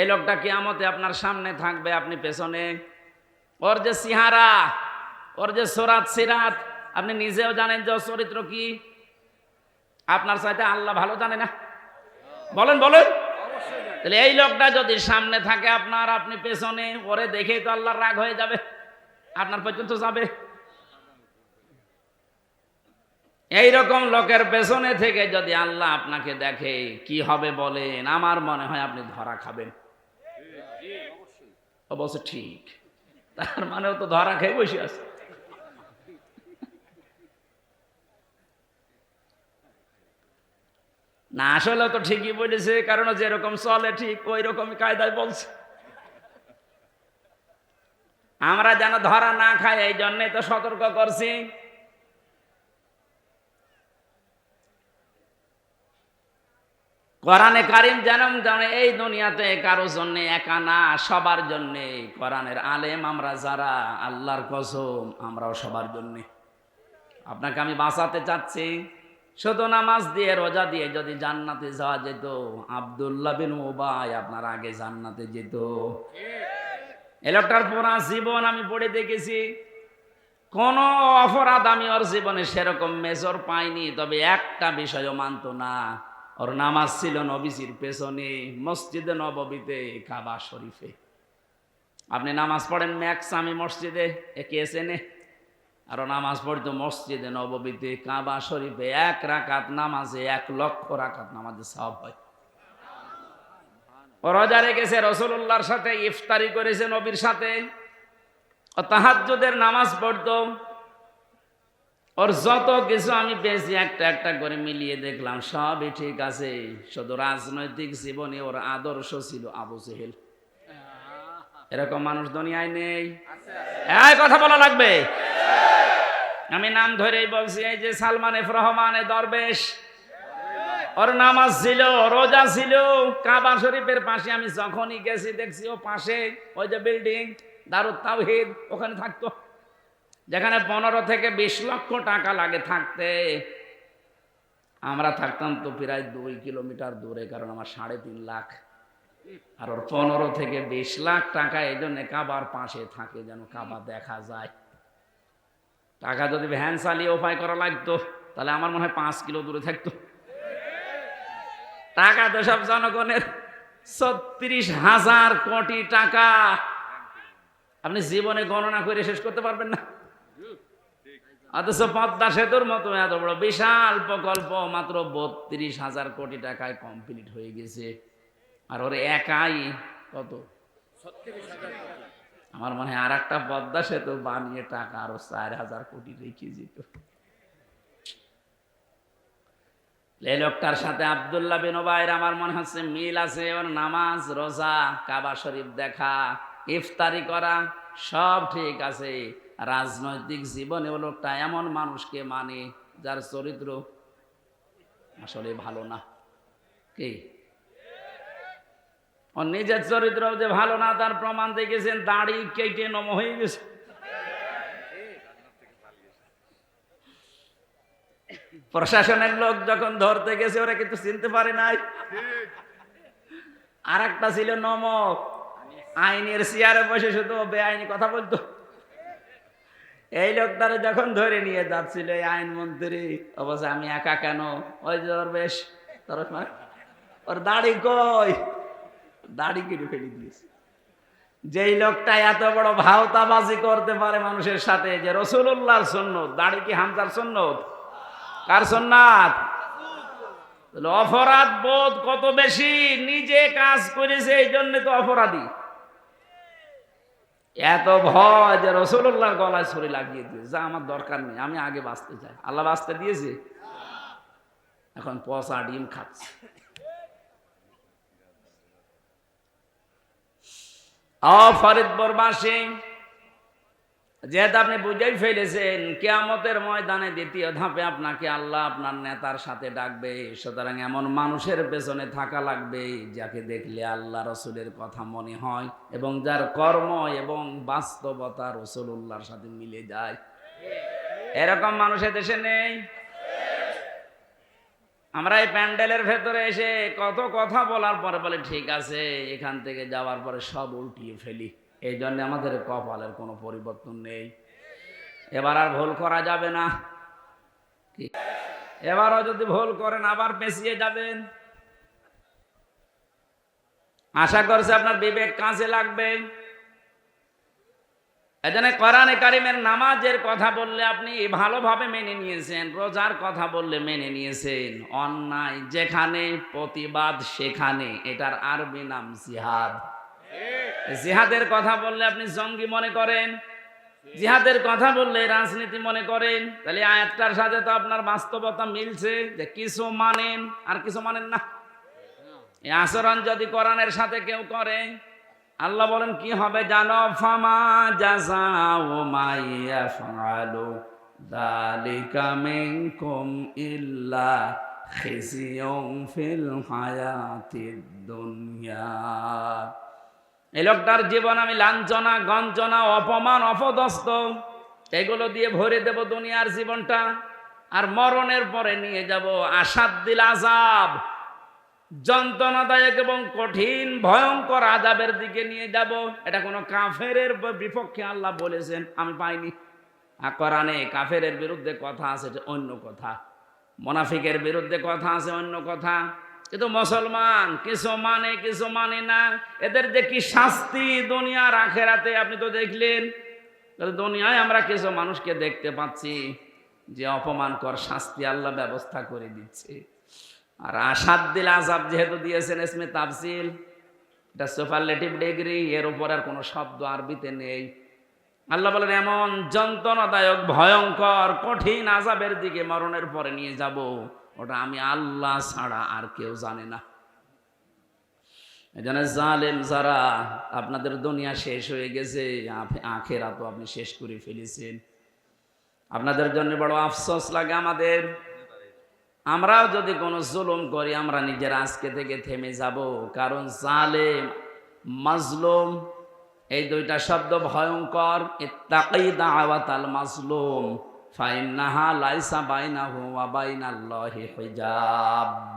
এই লোকটা কিয়ামতে আপনার সামনে থাকবে, আপনি পেছনে। ওর যে সিহারা, ওর যে সোরাত সিরাত, আপনি নিজেও জানেন যে ওর চরিত্র কি। আপনার চাইতে আল্লাহ ভালো জানে না? বলেন বলেন। তাহলে এই লোকটা যদি সামনে থাকে আপনার, আপনি পেছনে, ওরে দেখেই তো আল্লাহর রাগ হয়ে যাবে, আপনার পর্যন্ত যাবে। এইরকম লোকের পেছনে থেকে যদি আল্লাহ আপনাকে দেখে, কি হবে বলেন? আমার মনে হয় আপনি ধরা খাবেন। অবশ্য ঠিক, তার মানেও তো ধরা খেয়ে বসে আছে। না, আসলে তো ঠিকই বলেছে, কারণ যেরকম চলে ঠিক ওই রকমই কায়দায় বলছে। আমরা যেন ধরা না খাই, এই জন্যই তো সতর্ক করছি। কোরআনে কারিম জানাম জানে এই দুনিয়াতে কারোর জন্য একা না, সবার জন্য। কোরআনের আলেম আমরা যারা, আল্লাহর কসম আমরাও সবার জন্য। আপনাকে আমি বাঁচাতে চাচ্ছি। শুধু নামাজ দিয়ে রোজা দিয়ে যদি জান্নাতে যাওয়া যেত, আব্দুল্লাহ বিন উবাই আপনার আগে জান্নাতে যেত। এই লোকটার পুরা জীবন আমি পড়ে দেখেছি, কোন অপরাধ আমি ওর জীবনে সেরকম মেজর পাইনি। তবে একটা বিষয়ও মানত না, ওর নামাজ ছিল নবীজির পেছনে, মসজিদে নববীতে, কাবা শরীফে। আপনি নামাজ পড়েন ম্যাক্সামি মসজিদে, একে এসেনে, আর নামাজ পড়তো মসজিদে নববীতে, কাবা শরীফে। 1 রাকাত নামাজে 1 লক্ষ রাকাত নামাজে সওয়াব হয়। ও রোজা রেখেছে, রাসূলুল্লাহর সাথে ইফতারি করেছে, নবীর সাথে, ও তাহাজ্জুদের নামাজ পড়তো। ওর যত কিছু আমি পেয়েছি একটা একটা করে মিলিয়ে দেখলাম, সবই ঠিক আছে। শুধু রাজনৈতিক জীবনে ওর আদর্শ ছিল আবু জেহেল। এরকম মানুষ দুনিয়ায় নেই। এই কথা বলা লাগবে। আমি নাম ধরেই বলছি, এই যে সালমান এফ রহমান, দরবেশ, ওর নামাজ ছিল, রোজা ছিল। কাবা শরীফের পাশে আমি যখনই গেছি দেখছি ও পাশে ওই যে বিল্ডিং দারুত তাওহীদ, ওখানে থাকতো। যেখানে 15 থেকে 20 লক্ষ টাকা লাগে থাকতে, আমরা থাকতাম তো প্রায় 2 কিলোমিটার দূরে, কারণ আমার 3.5 লাখ। আর ওর 15 থেকে 20 লাখ টাকা এই জন্য কাবার পাশে থাকে, যেন কাবা দেখা যায়। টাকা যদি ভ্যান চালিয়ে উপায় করা লাগতো তাহলে আমার মনে হয় 5 কিলো দূরে থাকতো। টাকা তো সব জনগণের, 36,000 কোটি টাকা। আপনি জীবনে গণনা করে শেষ করতে পারবেন না। অথচ পদ্মা সেতুর মতো এত বড় বিশাল প্রকল্প মাত্র 32,000 কোটি টাকায় কমপ্লিট হয়ে গেছে। আর ওর একাই কত, আমার মনে হয় আর একটা পদ্মা সেতু বানিয়ে টাকা আরো 4,000 কোটি রেখে যেত। এই লোকটার সাথে আব্দুল্লাহ বিন উবাইর আমার মনে হচ্ছে মিল আছে। ওর নামাজ, রোজা, কাবা শরীফ দেখা, ইফতারি করা সব ঠিক আছে। রাজনৈতিক জীবনে ও লোকটা এমন মানুষকে মানে যার চরিত্র আসলে ভালো না। কি ওর নিজের চরিত্র যে ভালো না তার প্রমাণ দেখেছেন, দাড়ি কেটে নম হয়ে গেছে। প্রশাসনের লোক যখন ধরতে গেছে ওরা কিন্তু চিনতে পারে নাই। আর একটা ছিল নমক, আইনের চেয়ারে বসে শুধু বেআইনি কথা বলতো। এই লোকটারে যখন ধরে নিয়ে যাচ্ছিল এই আইনমন্ত্রী, অবশ্য আমি একা কেন, ওই যে ওর বেশ ওর দাড়ি কই, দাড়ি কেটে ফেলে দিয়েছে। যেই লোকটা এত বড় ভাওতাবাজি করতে পারে মানুষের সাথে, যে রাসূলুল্লাহর সুন্নাত, দাড়ি কি হামজার সুন্নাত? কার সুন্নাত? অপরাধ বোধ কত বেশি, নিজে কাজ করেছে এই জন্য তো অপরাধী। এত ভয় যে রাসূলুল্লাহর গলায় ছুরি লাগিয়ে দিয়েছে, যা আমার দরকার নেই, আমি আগে বাঁচতে চাই। আল্লাহ বাঁচতে দিয়েছে, এখন পচা ডিম খাচ্ছে। ফরিদপুরবাসী, যেহেতু আপনি বুঝেই ফেলেছেন কিয়ামতের ময়দানে দ্বিতীয় ধাপে আপনাকে আল্লাহ আপনার নেতার সাথে ডাকবে, সুতরাং এমন মানুষের পেছনে থাকা লাগবে যাকে দেখলে আল্লাহ রসুলের কথা মনে হয় এবং যার কর্ম এবং বাস্তবতা রাসূলুল্লাহর সাথে মিলে যায়। এরকম মানুষের দেশে নেই। আমরা এই প্যান্ডেলের ভেতরে এসে কত কথা বলার পরে বলে ঠিক আছে, এখান থেকে যাওয়ার পরে সব উল্টিয়ে ফেলি। এই জন্য আমাদের কপালের কোনো পরিবর্তন নেই। এবার আর ভুল করা যাবে না। এবারও যদি ভুল করেন আবার পেছিয়ে যাবেন। আশা করছি আপনার বিবেক কাজে লাগবে। এজন্য কোরআনে কারিমের নামাজের কথা বললে আপনি ভালোভাবে মেনে নিয়েছেন, রোজার কথা বললে মেনে নিয়েছেন, অন্যায় যেখানে প্রতিবাদ সেখানে, এটার আরবি নাম জিহাদ। জিহাদের কথা বললে আপনি জঙ্গি মনে করেন, জিহাদের কথা বললে রাজনীতি মনে করেন। তাহলে আয়াতটার সাথে তো আপনার বাস্তবতা মিলছে যে কিছু মানেন আর কিছু মানেন না। এই আচরণ যদি কোরআনের সাথে কেউ করে, আল্লাহ বলেন কি হবে জানো? ফামা জাযাউ মান ইয়াফআলু যালিকা মিনকুম ইল্লা খিজিয়ুন ফিল হায়াতিদ দুনিয়া। এই লোকটার জীবন আমি লাঞ্ছনা, গঞ্জনা, অপমান, অপদস্থ এগুলো দিয়ে ভরে দেব দুনিয়ার জীবনটা, আর মরণের পরে নিয়ে যাব আসাদ্দিল আযাব, যন্ত্রণাদায়ক এবং কঠিন ভয়ঙ্কর আযাবের দিকে নিয়ে যাব। এটা কোনো কাফেরের বিপক্ষে আল্লাহ বলেছেন, আমি পাইনি। আর কোরআনে কাফেরের বিরুদ্ধে কথা আছে, এটা অন্য কথা। মুনাফিকের বিরুদ্ধে কথা আছে, অন্য কথা। কিন্তু মুসলমান কিছু মানে কিছু মানে না। এদের যে কি শাস্তি দুনিয়ার আখেরাতে আপনি তো দেখলেন। দুনিয়ায় আমরা কিছু মানুষকে দেখতে পাচ্ছি যে অপমানকর শাস্তি আল্লাহ ব্যবস্থা করে দিচ্ছে। আর আসাদ্দিল আযাব যেহেতু দিয়েছেন ইসমে তাফসিল, এটা সুপারলেটিভ ডিগ্রি, এর উপর আর কোনো শব্দ আরবিতে নেই। আল্লাহ বলেন এমন যন্ত্রণাদায়ক ভয়ঙ্কর কঠিন আযাবের দিকে মরণের পরে নিয়ে যাব, ওটা আমি আল্লাহ ছাড়া আর কেউ জানে না। এজন্য জালেম যারা, আপনাদের দুনিয়া শেষ হয়ে গেছে, আখিরাত তো আপনি শেষ করে ফেলেছেন। আপনাদের জন্য বড় আফসোস লাগে আমাদের। আমরাও যদি কোনো জুলুম করি আমরা নিজের আজকে থেকে থেমে যাব, কারণ জালেম মাজলুম এই দুইটা শব্দ ভয়ঙ্কর। ইত্তাকি দাওয়াতাল মাজলুম ফাইন্নাহা লাইসা বাইনাহু ওয়া বাইনাল্লাহি হিজাব।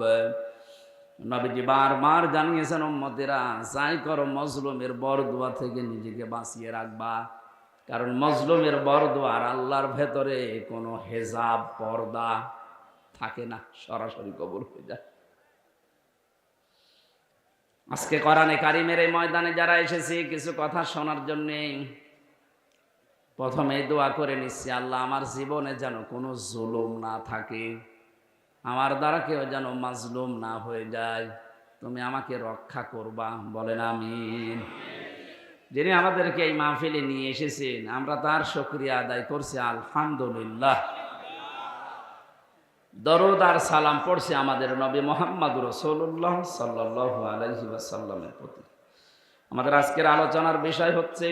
নবীজি বারবার জানিয়েছেন উম্মতেরা, যাই করো মজলুমের বরদুয়া থেকে নিজেকে বাঁচিয়ে রাখবা, কারণ মজলুমের বরদুয়া আর আল্লাহর ভেতরে কোনো হেজাব পর্দা থাকে না, সরাসরি কবুল হয়ে যায়। আজকে কোরআনে কারিমের এই ময়দানে যারা এসেছি কিছু কথা শোনার জন্য, প্রথমে দোয়া করে নিচ্ছি, আল্লাহ আমার জীবনে যেন কোনো জুলুম না থাকে, আমার দ্বারা কেউ যেন মাজলুম না হয়ে যায়, তুমি আমাকে রক্ষা করবা, বলেন আমিন। যিনি আমাদেরকে এই মাহফিলে নিয়ে এসেছেন আমরা তার শুকরিয়া আদায় করছি, আলহামদুলিল্লাহ। দরুদ আর সালাম পড়ছি আমাদের নবী মুহাম্মদ রাসূলুল্লাহ সাল্লাল্লাহু আলাইহি ওয়াসাল্লামের প্রতি। আমাদের আজকের আলোচনার বিষয় হচ্ছে,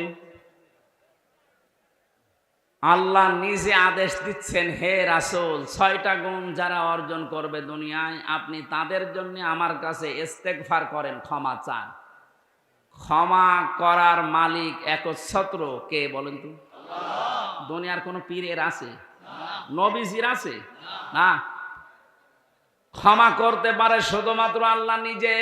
আল্লাহ নিজে আদেশ দিচ্ছেন, হে রাসূল, 6টা গুণ যারা অর্জন করবে দুনিয়ায় আপনি তাদের জন্য আমার কাছে ইস্তেগফার করেন, ক্ষমা চান। ক্ষমা করার মালিক একচ্ছত্র কে বলেন তো? দুনিয়ার কোন পীরের আছে? নবীজির আছে? না। ক্ষমা করতে পারে শুধুমাত্র আল্লাহ নিজে।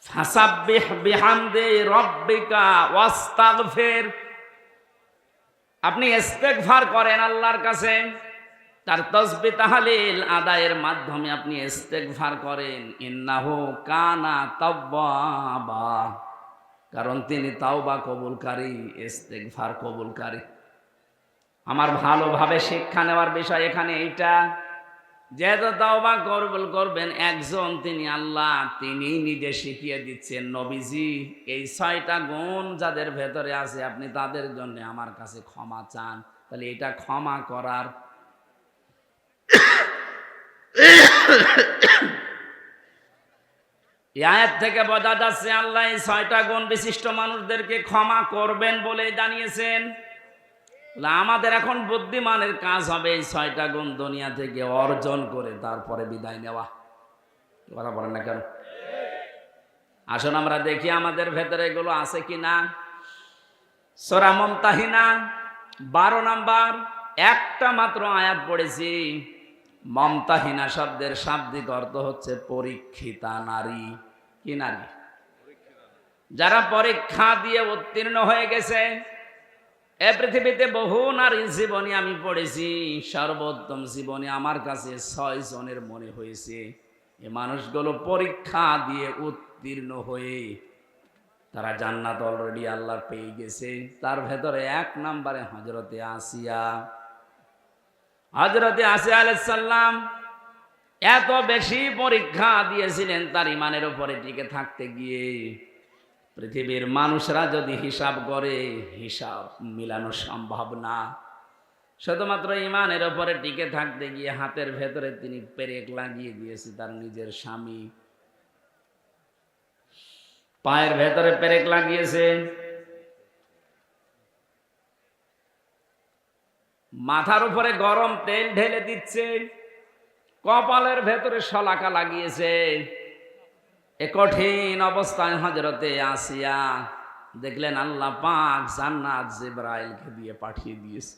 ফাসাব্বিহ বিহামদি রাব্বিকা ওয়াস্তাগফির, আপনি ইস্তেগফার করেন আল্লাহর কাছে, তার তাসবিহ তাহলিল আদায়ের মাধ্যমে আপনি ইস্তেগফার করেন। ইন্নাহু কানা তাওয়াবা, কারণ তিনি তাওবা কবুলকারী, ইস্তেগফার কবুলকারী। আমার ভালোভাবে শিক্ষা নেওয়ার বিষয় এখানে এইটা, যেহেতু তাওবা কবুল করবেন একজন, তিনি আল্লাহ, তিনি নিজে শিখিয়ে দিচ্ছেন, নবীজি এই 6টা গুণ যাদের ভেতরে আছে আপনি তাদের জন্য আমার কাছে ক্ষমা চান। তাহলে এটা ক্ষমা করার এই আয়াত থেকে বোঝা যাচ্ছে আল্লাহ এই 6টা গুণ বিশিষ্ট মানুষদেরকে ক্ষমা করবেন বলে জানিয়েছেন। আমাদের এখন বুদ্ধিমানের কাজ হবে এই 6টা গুণ দুনিয়া থেকে অর্জন করে তারপরে বিদায় নেওয়া। কথা বলেন না কেন? আসুন আমরা দেখি আমাদের ভেতরে এগুলো আছে কিনা। সূরা মুমতাহিনা 12 নাম্বার একটা মাত্র আয়াত পড়েছি। মুমতাহিনা শব্দের শাব্দিক অর্থ হচ্ছে পরীক্ষিতা নারী। কি নারী? যারা পরীক্ষা দিয়ে উত্তীর্ণ হয়ে গেছে। এ পৃথিবীতে বহু নারীর জীবনী আমি পড়েছি, সর্বোত্তম জীবনী আমার কাছে 6 জনের মনে হয়েছে। এই মানুষগুলো পরীক্ষা দিয়ে উত্তীর্ণ হয়ে তারা জান্নাত অলরেডি আল্লাহ পেয়ে গেছে। তার ভেতরে 1 নম্বরে হযরতে আসিয়া। হযরতে আসিয়া আলাইহিস সালাম এত বেশি পরীক্ষা দিয়েছিলেন তার ঈমানের উপরে টিকে থাকতে গিয়ে, পৃথিবীর মানুষরা যদি হিসাব করে হিসাব মিলানো সম্ভব না। শুধুমাত্র ঈমানের উপরে টিকে থাকতে গিয়ে হাতের ভেতরে তিনি পেরেক লাগিয়ে দিয়েছে তার নিজের স্বামী, পায়ের ভেতরে পেরেক লাগিয়েছে, মাথার উপরে গরম তেল ঢেলে দিচ্ছে, কপালের ভেতরে শলাকা লাগিয়েছে। এ কঠিন অবস্থায় হযরতে আসিয়া দেখলেন আল্লাহ পাক জান্নাত জিবরাইলকে দিয়ে পাঠিয়ে দিয়েছে।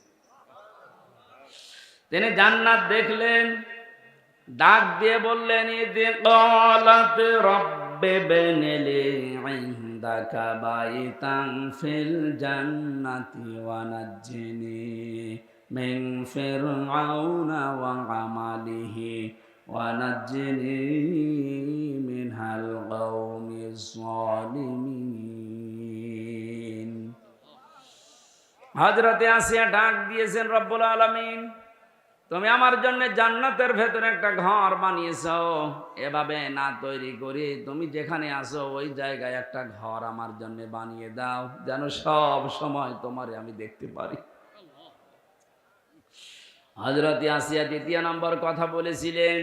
তিনি জান্নাত দেখলেন, ডাক দিয়ে বললেন, ইদি ক্বালাত রাব্বি বনিলি ইনদাকা বাইতান ফিল জান্নাতি ওয়া নাজ্জিনি মিন ফিরআউনা ওয়া আমালিহি ওয়া নাজ্জিনি মিনাল কওমিজ যালিমিন। হযরতে আসিয়া ডাক দিয়েছেন, রব্বুল আলামিন তুমি আমার জন্য জান্নাতের ভেতরে একটা ঘর বানিয়েছো, এভাবে না তৈরি করি তুমি যেখানে আছো ওই জায়গায় একটা ঘর আমার জন্য বানিয়ে দাও, যেন সব সময় তোমারে আমি দেখতে পারি। হযরতে আসিয়া 2 নম্বর কথা বলেছিলেন,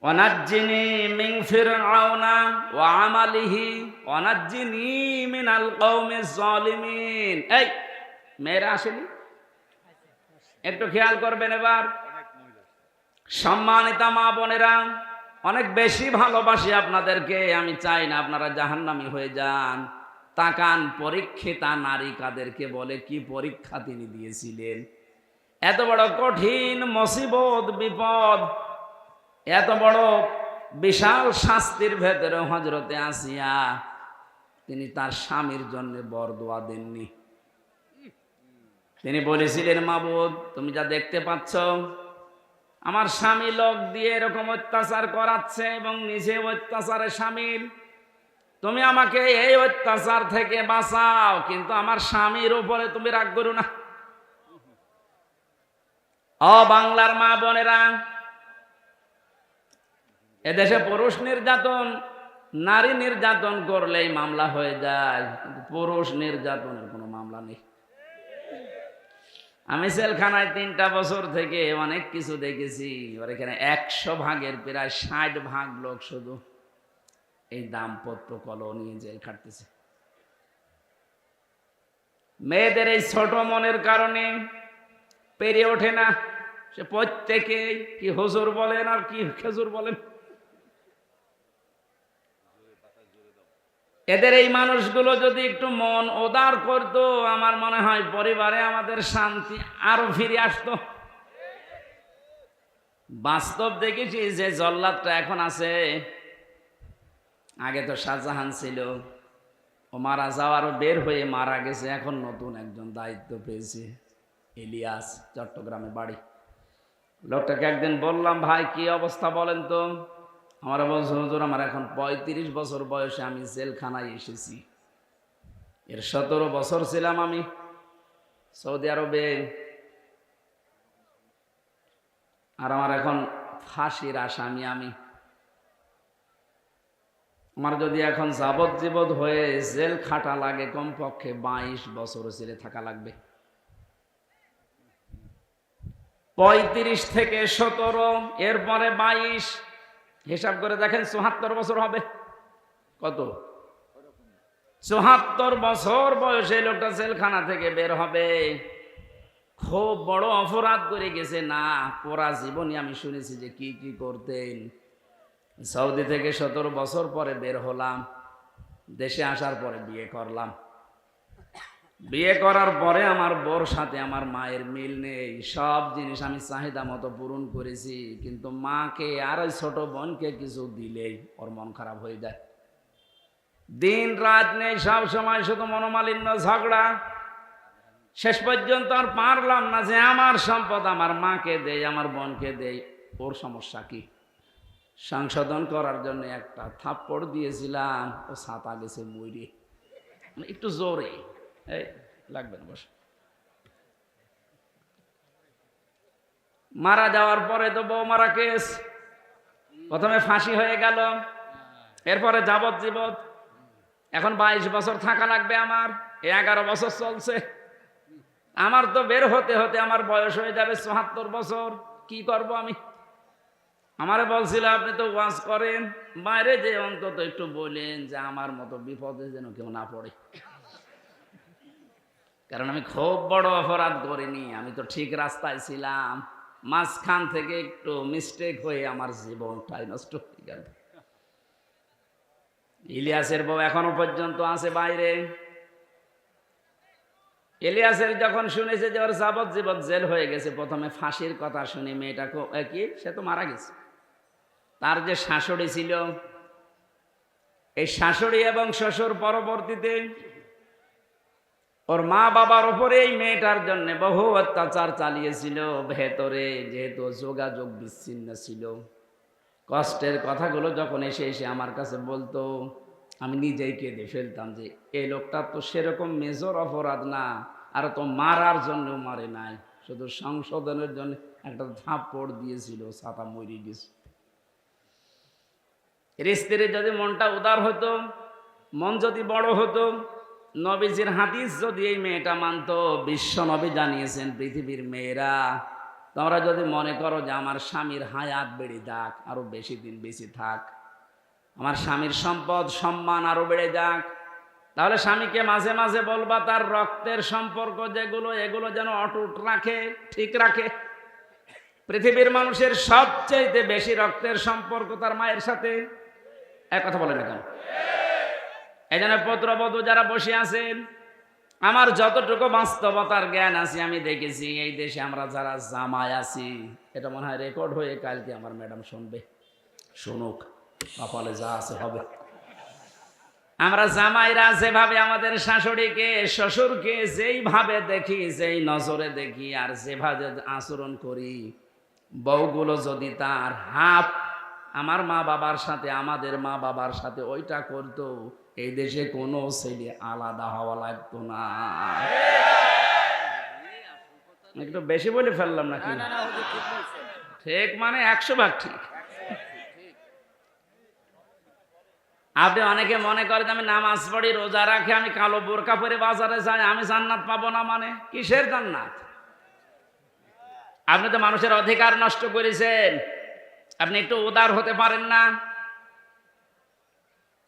ওয়ানাজ্জিনি মিন ফিরআউনা ওয়া আমালিহি ওয়ানাজ্জিনি মিনাল কওমিজ যালিমিন। এই মেয়েরা আসেনি? একটু খেয়াল করবেন এবার। সম্মানিতা মা বোনেরা, অনেক বেশি ভালোবাসি আপনাদেরকে। আমি চাই না আপনারা জাহান্নামী হয়ে যান। তাকান, পরীক্ষিতা নারী কাদেরকে বলে, কি পরীক্ষা তিনি দিয়েছিলেন। এত বড় কঠিন মুসিবত, বিপদ, এত বড় বিশাল শাস্তির ভেতরে হযরতে আসিয়া তিনি তার স্বামীর জন্য বরদোয়া দেননি। তিনি বলেছিলেন, মাবুদ, তুমি যা দেখতে পাচ্ছ, আমার স্বামী লোক দিয়ে এরকম অত্যাচার করাচ্ছে এবং নিজে অত্যাচারে শামিল। তুমি আমাকে এই অত্যাচার থেকে বাঁচাও, কিন্তু আমার স্বামীর উপরে তুমি রাগ করো না। ও বাংলার মা বোনেরা, এদেশে পুরুষ নির্যাতন, নারী নির্যাতন করলেই মামলা হয়ে যায়, কিন্তু পুরুষ নির্যাতনের কোনো মামলা নেই। আমি জেলখানায় 3টা বছর থেকে অনেক কিছু দেখেছি। ওর এখানে 100 ভাগের প্রায় 60 ভাগ লোক শুধু এই দাম্পত্য কলহ নিয়ে জেল খাটতেছে। মেয়েদের এই ছোট মনের কারণে পেরে ওঠে না। সে প্রত্যেকে কি হুজুর বলেন আর কি খেজুর বলেন। এদের এই মানুষগুলো যদি একটু মন উদার করতো, আমার মনে হয় পরিবারে আমাদের শান্তি আরো ফিরে আসতো। বাস্তব দেখেছি যে জল্লাদটা এখন আছে, আগে তো শাহজাহান ছিল, ও মারা যাওয়ারও বের হয়ে মারা গেছে। এখন নতুন একজন দায়িত্ব পেয়েছে, ইলিয়াস, চট্টগ্রামে বাড়ি। লোকটাকে একদিন বললাম, ভাই কি অবস্থা বলেন তো। আমার বলছে, হুজুর, আমার এখন 35 বছর বয়সে আমি জেলখানায় এসেছি। এর 17 বছর ছিলাম আমি সৌদি আরবে, আর আমার এখন ফাঁসির আসামি আমি। আমার যদি এখন যাবজ্জীবন হয়ে জেল খাটা লাগে, কমপক্ষে 22 বছর জেলে থাকা লাগবে। 35 থেকে 17, এরপরে 22, হিসাব করে দেখেন 74 বছর হবে। কত? 74 বছর বয়সে লোকটা জেলখানা থেকে বের হবে। খুব বড় অপরাধ করে গেছে না, পুরা জীবনই আমি শুনেছি যে কি কি করতেন। সৌদি থেকে 17 বছর পরে বের হলাম, দেশে আসার পরে বিয়ে করলাম। বিয়ে করার পরে আমার বউর সাথে আমার মায়ের মিল নেই। সব জিনিস আমি চাহিদা মতো পূরণ করেছি, কিন্তু মাকে আর ওই ছোট বোনকে কিছু দিলেই ওর মন খারাপ হয়ে যায়। দিন রাত নেই, সব সময় শুধু মনোমালিন্য, ঝগড়া। শেষ পর্যন্ত আর পারলাম না যে আমার সম্পদ আমার মাকে দেই, আমার বোনকে দেই। ওর সমস্যা কি? সংশোধন করার জন্য একটা থাপ্পড় দিয়েছিলাম, ও ছাতা গেছে মইরে, একটু জোরে। এই লাগবে না, বস। মারা যাওয়ার পরে তো বউ মারা কেস, প্রথমে ফাঁসি হয়ে গেল, এরপরে যাবজ্জীবন। এখন 22 বছর থাকা লাগবে আমার, 11 বছর চলছে। আমার তো বের হতে হতে আমার বয়স হয়ে যাবে 74 বছর। কি করব আমি? আমারে বলছিল, আপনি তো ওয়াজ করেন, বাইরে যে অন্তত একটু বলেন যে আমার মতো বিপদে যেন কেউ না পড়ে। কারণ আমি খুব বড় অপরাধ করিনি, আমি তো ঠিক রাস্তায় ছিলাম। মাঝখান থেকে একটু মিস্টেক হয়ে আমার জীবনটাই নষ্ট হয়ে গেল। ইলিয়াসের বউ এখনো পর্যন্ত আছে বাইরে। ইলিয়াসের যখন শুনেছে যে ওর যাবজ্জীবন জেল হয়ে গেছে, প্রথমে ফাঁসির কথা শুনে মেয়েটাকে কি, সে তো মারা গেছে। তার যে শাশুড়ি ছিল, এই শাশুড়ি এবং শ্বশুর পরবর্তীতে ওর মা বাবার উপরে এই মেয়েটার জন্য বহু অত্যাচার চালিয়েছিল। ভেতরে যেহেতু যোগাযোগ বিচ্ছিন্ন ছিল, কষ্টের কথাগুলো যখন এসে এসে আমার কাছে বলতো, আমি নিজেই কেঁদে ফেলতাম যে এই লোকটা তো সেরকম মেজর অপরাধ না, আর তো মারার জন্য মারে নাই, শুধু সংশোধনের জন্য একটা থাপ্পড় দিয়েছিল, ছাতা মরে গেছে। স্ত্রীর যদি মনটা উদার হতো, মন যদি বড় হতো, নবীজির হাদিস যদি এই মেয়েটা মানতো, বিশ্ব নবী জানিয়েছেন, পৃথিবীর মেয়েরা তোমরা যদি মনে করো যে আমার স্বামীর হায়াত বেড়ে যাক, আরো বেশি দিন বেঁচে থাক, আমার স্বামীর সম্পদ সম্মান আরো বেড়ে যাক, তাহলে স্বামীকে মাঝে মাঝে বলবা তার রক্তের সম্পর্ক যেগুলো, এগুলো যেন অটুট রাখে, ঠিক রাখে। পৃথিবীর মানুষের সবচেয়ে বেশি রক্তের সম্পর্ক তার মায়ের সাথে। এক কথা বলে না কেন? এই জন্য পুত্রবধূ যারা বসে আছেন, আমার যতটুকু বাস্তবতার জ্ঞান আছে আমি দেখেছি এই দেশে আমরা যারা জামাই আছি, এটা মনে হয় রেকর্ড হয়ে কালকে আমার ম্যাডাম শুনবে, শুনুক, কপালে যা আছে হবে। আমরা জামাইরা যেভাবে আমাদের শাশুড়িকে শ্বশুরকে যেইভাবে দেখি, যেই নজরে দেখি আর যেভাবে আচরণ করি, বউগুলো যদি তার হাফ আমার মা বাবার সাথে, আমাদের মা বাবার সাথে ওইটা করতো, এই দেশে কোনো ছেলে আলাদা হওয়া লাগতো না। একটু বেশি বলে ফেললাম নাকি? না, হুজুর ঠিক বলছেন। ঠিক মানে 100 ভাগ ঠিক। আপনি অনেকে মনে করেন আমি নামাজ পড়ি, রোজা রাখি, আমি কালো বোরকা পরে বাজারে যাই, আমি জান্নাত পাবো না। মানে কিসের জান্নাত? আপনি তো মানুষের অধিকার নষ্ট করেছেন। আপনি একটু উদার হতে পারেন না?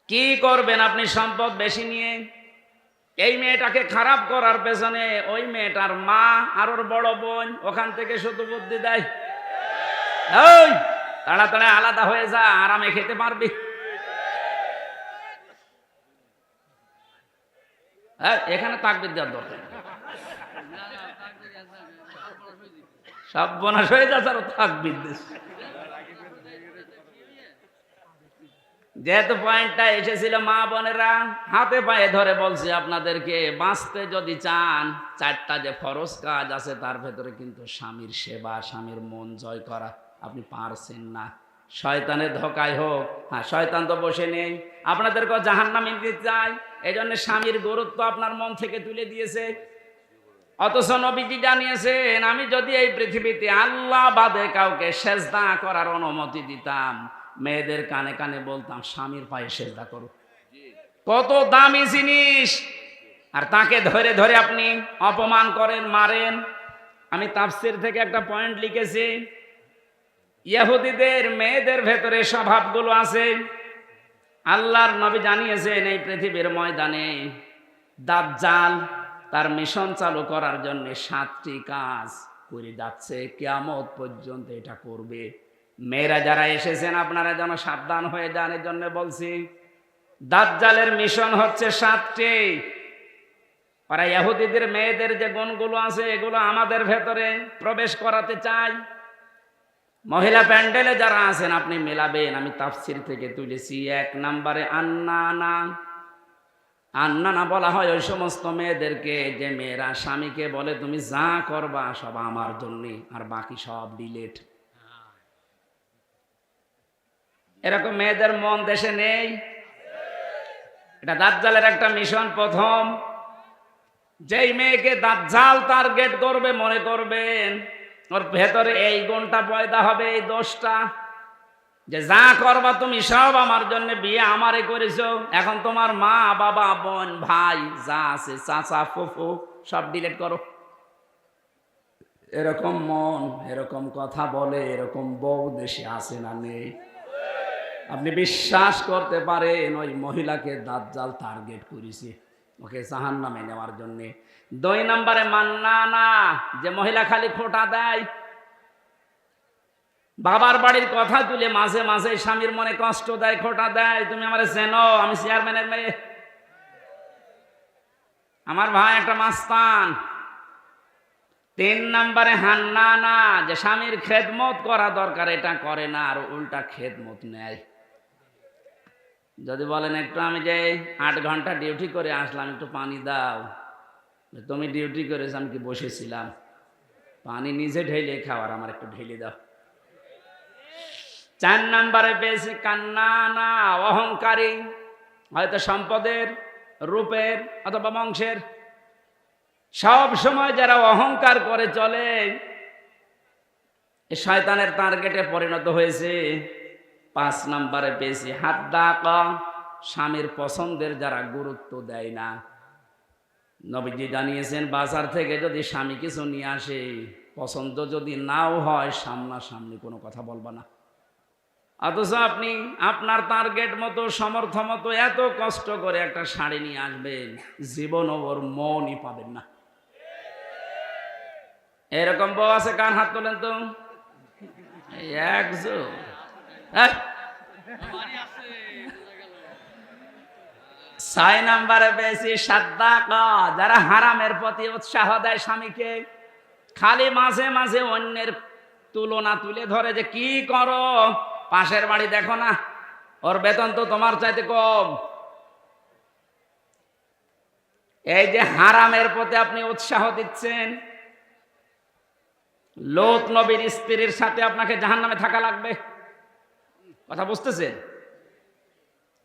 কি করবেন আপনি সম্পদ বেশি নিয়ে? এই মেয়েটাকে খারাপ করার পেছনে ওই মেয়েটার মা আর ওর বড় বোন ওখান থেকে শুধু বুদ্ধি দেয়, ওই তাড়াতাড়ি আলাদা হয়ে যা, আরামে খেতে পারবি। এখানে তাকবীর দেওয়ার দরকার নেই। সব বোনাস হয়ে যাচ্ছে আর তাকবীর দিচ্ছে। যেহেতু পয়েন্টটা এসেছিল, মা বোনেরা হাতে পায়ে ধরে বলছি আপনাদেরকে, বাঁচতে যদি চান 4টা যে ফরজ কাজ আছে তার ভেতরে কিন্তু স্বামীর সেবা, স্বামীর মন জয় করা আপনি পারছেন না। শয়তানের ধোকায় হোক, হ্যাঁ শয়তান তো বসে নেই, আপনাদেরকে জাহান্নামে দিতে চায়, এই জন্য স্বামীর গুরুত্ব আপনার মন থেকে তুলে দিয়েছে। অথচ নবীজি জানিয়েছেন, আমি যদি এই পৃথিবীতে আল্লাহ বাদে কাউকে সেজদা করার অনুমতি দিতাম, মেয়েদের কানে কানে বলতাম স্বামীর পায়ে সেজদা করো। কত দামি জিনিস, আর তাকে ধরে ধরে আপনি অপমান করেন, মারেন। আমি তাফসীর থেকে একটা পয়েন্ট লিখেছি, ইহুদিদের মেয়েদের ভেতরে স্বভাবগুলো আছে। আল্লাহর নবী জানিয়েছেন এই পৃথিবীর ময়দানে দাজ্জাল তার মিশন চালু করার জন্য 7টি কাজ করে যাচ্ছে, কিয়ামত পর্যন্ত এটা করবে। মেয়েরা যারা এসেছেন আপনারা যেন সাবধান হয়ে যান, এর জন্য বলছি। দাজ্জালের মিশন হচ্ছে 7টি। ওরা ইহুদিদের মেয়েদের যে গুণগুলো আছে এগুলো আমাদের ভেতরে প্রবেশ করাতে চায়। মহিলা প্যান্ডেলে যারা আছেন আপনি মেলাবেন, আমি তাফসীর থেকে তুলেছি। 1 নম্বরে আন্নানা। আন্নানা বলা হয় ওই সমস্ত মেয়েদেরকে যে মেয়েরা স্বামীকে বলে তুমি যা করবা সব আমার জন্যে, আর বাকি সব ডিলেট। এরকম মেয়েদের মন দেশে নেই। এটা দাজ্জালের একটা মিশন। প্রথম, যেই মেয়েকে দাজ্জাল টার্গেট করবে মনে করবেন ওর ভেতরে এই গুণটা পয়দা হবে, এই দোষটা, যে যা করবা তুমি সব আমার জন্য, বিয়ে আমারে করেছো, এখন তোমার মা বাবা বোন ভাই যা আছে চাচা ফুফু সব ডিলিট করো। এরকম মন, এরকম কথা বলে, এরকম বউ দেশে আছে না নেই? আপনি বিশ্বাস করতে পারেন ওই মহিলাকে দাজ্জাল টার্গেট করেছে, ওকে জাহান্নামে নেওয়ার জন্য। 2 নম্বরে মান্নানা, যে মহিলা খালি খোঁটা দেয়, বাবার বাড়ির কথা তুলে মাঝে মাঝে স্বামীর মনে কষ্ট দেয়, খোঁটা দেয়, তুমি আমারে চেনো, আমি চেয়ারম্যানের মেয়ে, আমার ভাই একটা মাস্তান। 3 নম্বরে হান্নানা, যে স্বামীর খেদমত করা দরকার এটা করে না, আর উল্টা খেদমত নেয়। যদি বলেন একটু আমি যে 8 ঘন্টা ডিউটি করে আসলাম, একটু পানি দাও, তুমি ডিউটি করেছো আমি কি বসেছিলাম, পানি নিজে ঢেলে খাওয়ার, আমার একটু ঢেলে দাও। 4 নম্বরে বেশি কান্নানা, অহংকারী, হয়তো সম্পদের, রূপের অথবা বংশের, সব সময় যারা অহংকার করে চলে এই শয়তানের টার্গেটে পরিণত হয়েছে। 5 নম্বরে বেশি হাদ্দাকা, স্বামীর পছন্দের যারা গুরুত্ব দেয় না। নবীজি জানিয়েছেন বাজার থেকে যদি স্বামী কিছু নিয়ে আসে, পছন্দ যদি নাও হয় সামনাসামনি কোনো কথা বলবা না। অথচ আপনি আপনার টার্গেট মতো সমর্থ মতো এত কষ্ট করে একটা শাড়ি নিয়ে আসবেন, জীবনও ওর মনই পাবেন না। এরকম বউ আছে? কার হাত তোলেন তো। একজন বাড়ি আছে বোঝা গেল। 6 নম্বরে বেশি সাদ্দাক, যারা হারামের প্রতি উৎসাহ দেয় স্বামীকে, খালি মাঝে মাঝে অন্যের তুলনা তুলে ধরে যে কি করো, পাশের বাড়ি দেখো না, ওর বেতন তো তোমার চাইতে কম। এই যে হারামের প্রতি আপনি উৎসাহ দিচ্ছেন, লূত নবীর স্ত্রীর সাথে আপনাকে জাহান্নামে থাকা লাগবে। কথা বুঝতেছেন?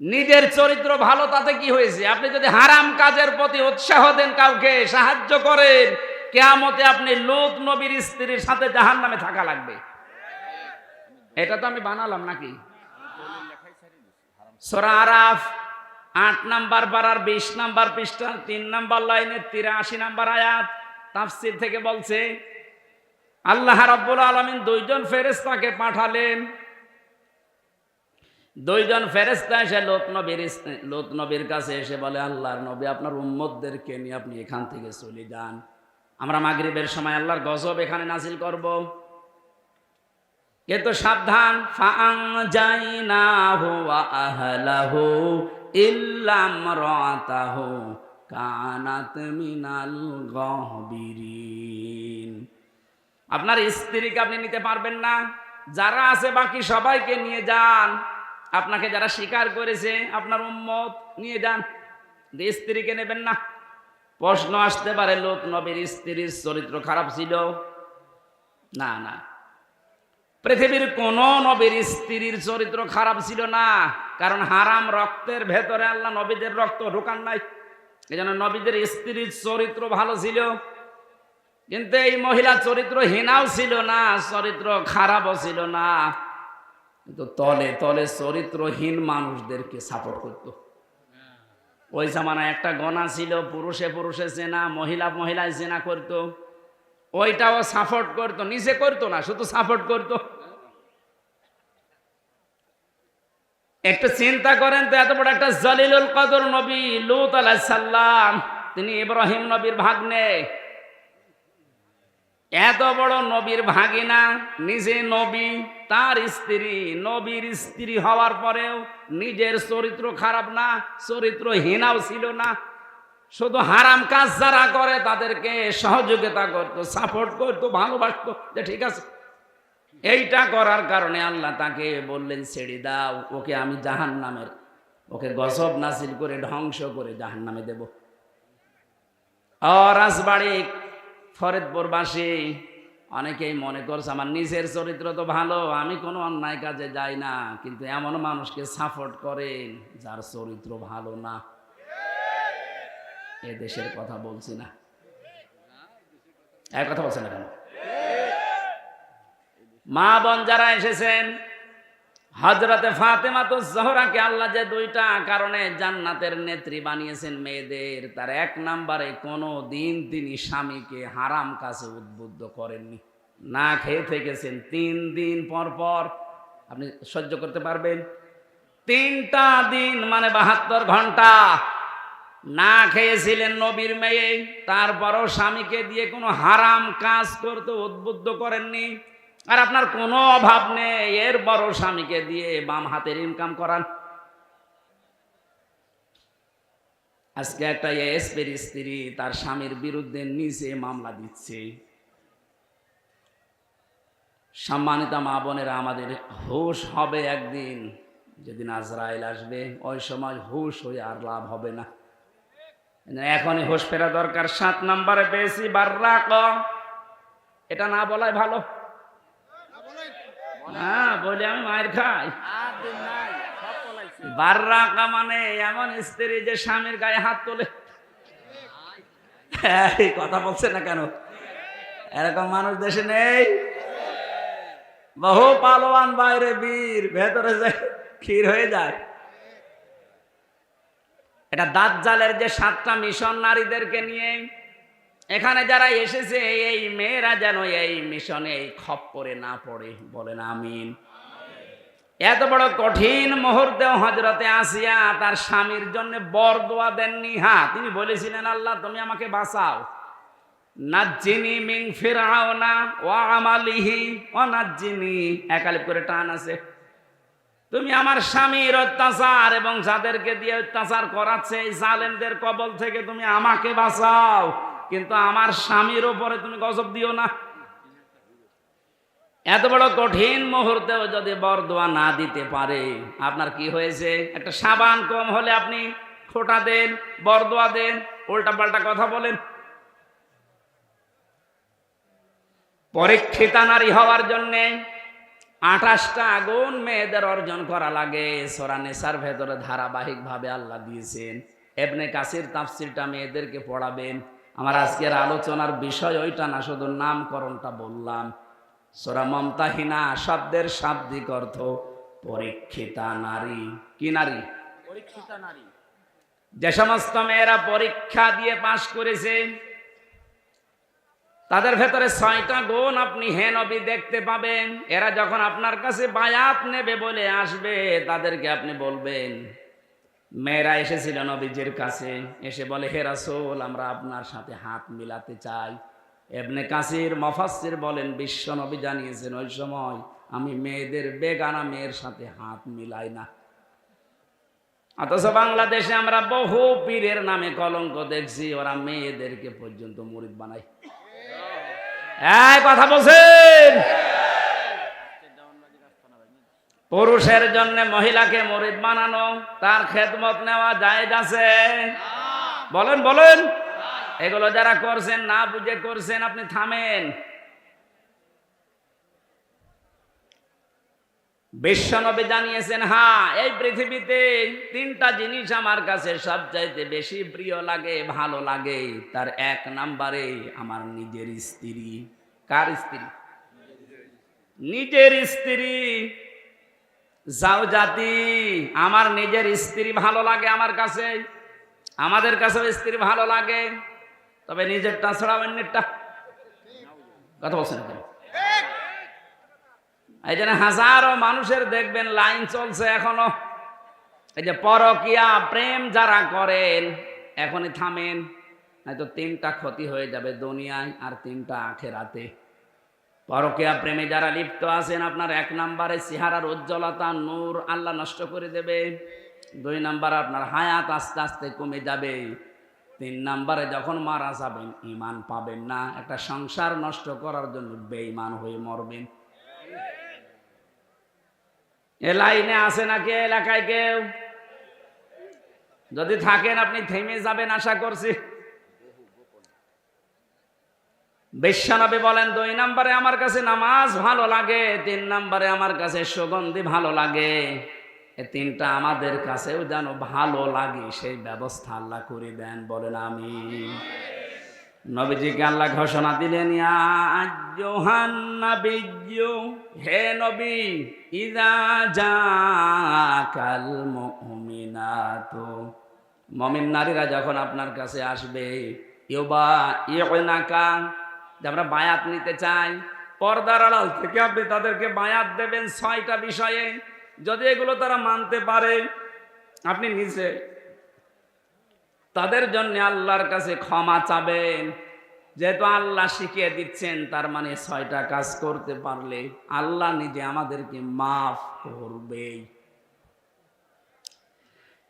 নিজের চরিত্র ভালো তাতে কি হয়েছে? আপনি যদি হারাম কাজের প্রতি উৎসাহ দেন, কাউকে সাহায্য করেন, কিয়ামতে আপনি লূত নবীর স্ত্রীর সাথে জাহান্নামে থাকা লাগবে। এটা তো আমি বানালাম নাকি? সূরা আরাফ 8 নাম্বার পারার 20 নাম্বার পৃষ্ঠা 3 নাম্বার লাইনে 83 নাম্বার আয়াত তাফসীর থেকে বলছে, আল্লাহ রাব্বুল আলামিন দুইজন ফেরেশতাকে পাঠালেন। দুইজন ফেরেশতা এসে লূত নবীর কাছে এসে বলে, আল্লাহর নবী, আপনার উম্মতদেরকে নিয়ে আপনি এখান থেকে চলে যান, আমরা মাগরিবের সময় আল্লাহর গজব এখানে নাজিল করব। কিন্তু সাবধান, ফাআনজাইনাহু ওয়া আহলাহু ইল্লা ইমরাতাহু কানাত মিনাল গাহবিরিন। আপনার স্ত্রীকে আপনি নিতে পারবেন না, যারা আছে বাকি সবাইকে নিয়ে যান। আপনাকে যারা স্বীকার করেছে আপনার উম্মত, নিয়ে যান, স্ত্রীকে নেবেন না। প্রশ্ন আসতে পারে, লূত নবীর স্ত্রীর চরিত্র খারাপ ছিল? না না, পৃথিবীর কোন নবীর স্ত্রীর চরিত্র খারাপ ছিল না, কারণ হারাম রক্তের ভেতরে আল্লাহ নবীদের রক্ত ঢোকান নাই। এই জন্য নবীদের স্ত্রীর চরিত্র ভালো ছিল। কিন্তু এই মহিলা চরিত্রহীনাও ছিল না, চরিত্র খারাপও ছিল না, কিন্তু তলে তলে চরিত্রহীন মানুষদেরকে সাপোর্ট করত। ওই জামানায় একটা গণা ছিল, পুরুষে পুরুষে চেনা, মহিলা মহিলায় চেনা করত, ওইটাও সাপোর্ট করতো, নিজে করতো না, শুধু সাপোর্ট করতো। একটু চিন্তা করেন তো, এত বড় একটা জলিলুল কদর নবী লূত আলাইহিস সালাম, তিনি ইব্রাহিম নবীর ভাগ্নে, এত বড় নবীর ভাগিনা, নিজে নবী, তার স্ত্রী নবীর স্ত্রী হওয়ার পরেও নিজের চরিত্র খারাপ না, চরিত্রহীনাও ছিল না, শুধু হারাম কাজ যারা করে তাদেরকে সহযোগিতা করতো, সাপোর্ট করতো, ভালোবাসতো, যে ঠিক আছে। এইটা করার কারণে আল্লাহ তাকে বললেন, ছেড়ে দাও, ওকে আমি জাহান্নামের, ওকে গজব নাজিল করে ধ্বংস করে জাহান্নামে দেব। রাজবাড়ি ফরিদপুরবাসী অনেকেই মনে করছে আমার নিজের চরিত্র তো ভালো, আমি কোনো অন্যায় কাজে যাই না, কিন্তু এমন মানুষকে সাপোর্ট করেন যার চরিত্র ভালো না। এ দেশের কথা বলছি না, এক কথা বলছে না কেন? মা বোন যারা এসেছেন, হযরতে ফাতেমাতুজ জোহরাকে আল্লাহ যে দুইটা কারণে জান্নাতের নেত্রী বানিয়েছেন মেয়েদের, তার 1 নম্বরে কোনো দিন তিনি স্বামীকে হারাম কাজে উদ্বুদ্ধ করেননি। না খেয়ে থেকেছেন 3 দিন পর পর। আপনি সহ্য করতে পারবেন? 3টা দিন মানে 72 ঘন্টা না খেয়েছিলেন নবীর মেয়ে, তারপরও স্বামীকে দিয়ে কোনো হারাম কাজ করতে উদ্বুদ্ধ করেননি। আর আপনার কোনো অভাব নেই, এর বড় স্বামীকে দিয়ে বাম হাতের ইনকাম করান। আজকে একটা এসপির স্ত্রী তার স্বামীর বিরুদ্ধে নিজে মামলা দিচ্ছে। সম্মানিত মা বোনেরা, আমাদের হুঁশ হবে একদিন, যেদিন আজরাইল আসবে, ওই সময় হুঁশ হয়ে আর লাভ হবে না। এখনই হুঁশ ফেরা দরকার। 7 নম্বরে বেশি বাররাক, এটা না বলাই ভালো। হ্যাঁ, বলি আমি মায়ের খাই। আর দিন নাই, সব পলাইছে। বাররাকা মানে এমন স্ত্রী যে স্বামীর গায়ে হাত তোলে। এই কথা বলছে না কেন? এরকম মানুষ দেশে নেই? বহু পালোয়ান বাইরে বীর, ভেতরে যায় ক্ষীর হয়ে যায়। এটা দাজ্জালের যে 7টা মিশন নারীদেরকে নিয়ে এখানে যারা এসেছে, এই মেয়েরা যেন এই মিশনে এই খপ্পরে না পড়ে, বলেন আমিন। এত বড় কঠিন মুহূর্তেও হযরতে আসিয়া তার স্বামীর জন্য বরদোয়া দেননি। হ্যাঁ, তিনি বলেছিলেন, আল্লাহ তুমি আমাকে বাঁচাও, নাজ্জিনি মিন ফিরআউনা ওয়া আমালিহি ওয়া নাজ্জিনি, একালিপ করে টান আছে। তুমি আমার স্বামীর অত্যাচার এবং যাদেরকে দিয়ে অত্যাচার করাচ্ছে এই জালেমদের কবল থেকে তুমি আমাকে বাঁচাও, কিন্তু আমার স্বামীর উপরে তুমি গজব দিও না। এত বড় কঠিন মুহূর্তেও যদি বরদোয়া না দিতে পারে, আপনার কি হয়েছে? একটা সাবান কম হলে আপনি খোঁটা দেন, বরদোয়া দেন, উল্টা পাল্টা কথা বলেন। পরীক্ষিতা নারী হওয়ার জন্যে 28টা গুণ মেয়েদের অর্জন করা লাগে। সূরা নিসার ভেতরে ধারাবাহিক ভাবে আল্লাহ দিয়েছেন। ইবনে কাসির তাফসীরটা মেয়েদেরকে পড়াবেন। আমার আজকের আলোচনার বিষয় ওইটা না, শুধু নামকরণটা বললাম। সূরা মুমতাহিনা শব্দের শাব্দিক অর্থ পরীক্ষিতা নারী। কি নারী? পরীক্ষিতা নারী। যে সমস্ত মেয়েরা পরীক্ষা দিয়ে পাশ করেছে তাদের ভেতরে 6টা গুণ আপনি হে নবী দেখতে পাবেন। এরা যখন আপনার কাছে বায়াত নেবে বলে আসবে, তাদেরকে আপনি বলবেন, মেয়েরা এসেছিল নবীজির কাছে, এসে বলে, হে রাসূল, আমরা আপনার সাথে হাত মিলাতে চাই। ইবনে কাসির মুফাসসির বলেন, বিশ্ব নবী জানিয়েছেন ওই সময় আমি মেয়েদের বেগানা মেয়ের সাথে হাত মিলাই না। অথচ বাংলাদেশে আমরা বহু পীরের নামে কলঙ্ক দেখছি, ওরা মেয়েদেরকে পর্যন্ত মুরিদ বানায়। এই কথা বলছেন? পুরুষের জন্য মহিলাকে মুরিদ বানানো, তার খেদমত নেওয়া জায়েজ আছে? বলেন বলেন। এগুলো যারা করছেন না বুঝে করছেন, আপনি থামেন। বিশ্বনবী জানিয়েছেন, হ্যাঁ, এই পৃথিবীতে 3টা জিনিস আমার কাছে সবচাইতে বেশি প্রিয় লাগে, ভালো লাগে। তার 1 নম্বরে আমার নিজের স্ত্রী। কার স্ত্রী? নিজের স্ত্রী। জাওজাতি, আমার নিজের স্ত্রী ভালো লাগে আমার কাছে। আমাদের কাছেও স্ত্রী ভালো লাগে, তবে নিজেরটা ছাড়া অন্যেরটা। কথা বলছেন কেন? এই জন্য হাজারো মানুষের দেখবেন লাইন চলছে এখনো। এই যে পরকিয়া প্রেম যারা করেন, এখনই থামেন, হয়তো 3টা ক্ষতি হয়ে যাবে দুনিয়ায় আর 3টা আখিরাতে। পরকিয়া প্রেমে যারা লিপ্ত আছেন, আপনার 1 নম্বরে চেহারার উজ্জ্বলতা নূর আল্লাহ নষ্ট করে দেবে। 2 নম্বরে আপনার হায়াত আস্তে আস্তে কমে যাবে। 3 নম্বরে যখন মারা যাবেন ঈমান পাবেন না। একটা সংসার নষ্ট করার জন্য বেঈমান হয়ে মরবেন। এ লাইনে আছে নাকি এলাকায় কেউ? যদি থাকেন আপনি থেমে যাবেন আশা করছি। বিশ্বনবী বলেন, 2 নম্বরে আমার কাছে নামাজ ভালো লাগে, 3 নম্বরে আমার কাছে সুগন্ধি ভালো লাগে। এই 3টা আমাদের কাছেও যেন ভালো লাগে, সেই ব্যবস্থা আল্লাহ করে দেন। বলেন আমিন। নবীজিকে আল্লাহ ঘোষণা দিলেন, ইয়া আইয়ুহান নাবিয়্যু, হে নবী, ইযা জাকাল মুমিনাতু, মুমিন নারীরা যখন আপনার কাছে আসবে, ইউবাইউনাকা, যে আমরা বায়াত নিতে চাই, পর্দার আড়াল থেকে আপনি তাদেরকে বায়াত দেবেন 6টা বিষয়ে। যদি এগুলো তারা মানতে পারে, আপনি নিজে তাদের জন্য আল্লাহর কাছে ক্ষমা চাবেন। যেহেতু আল্লাহ শিখিয়ে দিচ্ছেন, তার মানে 6টা কাজ করতে পারলে আল্লাহ নিজে আমাদেরকে মাফ করবে।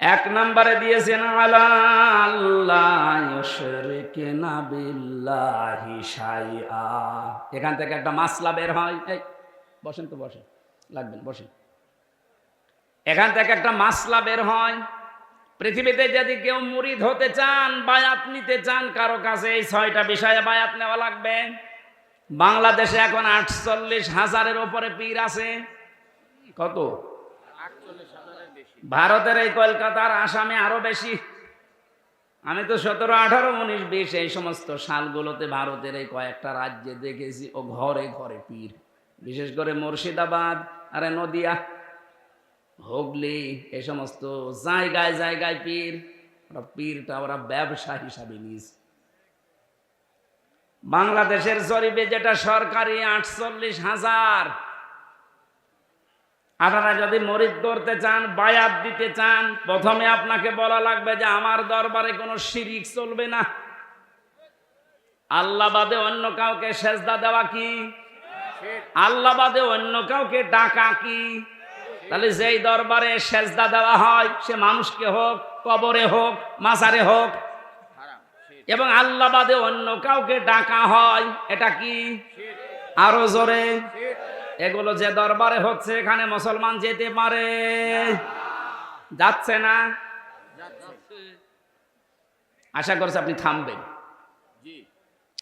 1 নম্বরে দিয়েছেন, আলা আল্লাহ ইউশরিকুনা বিল্লাহি শাইআ। এখান থেকে একটা মাসলা বের হয়। এই বসেন তো, বসেন, লাগবেন, বসেন। এখান থেকে একটা মাসলা বের হয়। পৃথিবীতে যদি কেউ মুরিদ হতে চান, বায়াত নিতে চান কারো কাছে, এই 6টা বিষয়ে বায়াত নেওয়া লাগবে। বাংলাদেশে এখন 48,000-এর উপরে পীর আছে। কত? 48,000-এর বেশি। ভারতের এই কলকাতার, আসামে আরো বেশি। আমি তো 17, 18, 19, 20 এই সমস্ত সালগুলোতে ভারতের এই কয়েকটা রাজ্যে দেখেছি, ও ঘরে ঘরে পীর। বিশেষ করে মুর্শিদাবাদ, আরে নদিয়া, হুগলি, এই সমস্ত জায়গায় জায়গায় পীর। ওরা পীরটা ওরা ব্যবসা হিসাবে নিয়েছে। বাংলাদেশের জরিপে যেটা সরকারি 48,000। আপনারা যদি মুরিদ করতে চান, বায়াত দিতে চান, প্রথমে আপনাকে বলা লাগবে যে আমার দরবারে কোনো শিরিক চলবে না। আল্লাহ বাদে অন্য কাউকে সেজদা দেওয়া কি? শিরক। আল্লাহ বাদে অন্য কাউকে ডাকা কি? তাহলে যেই দরবারে সেজদা দেওয়া হয় সে মানুষকে হোক, কবরে হোক, মাজারে হোক, হারাম। শিরক। এবং আল্লাহ বাদে অন্য কাউকে ডাকা হয়, এটা কি? শিরক। আরো জোরে। শিরক। এগুলো যে দরবারে হচ্ছে এখানে মুসলমান যেতে পারে? যাচ্ছে না? যাচ্ছে। আশা করছি আপনি থামবেন। জি।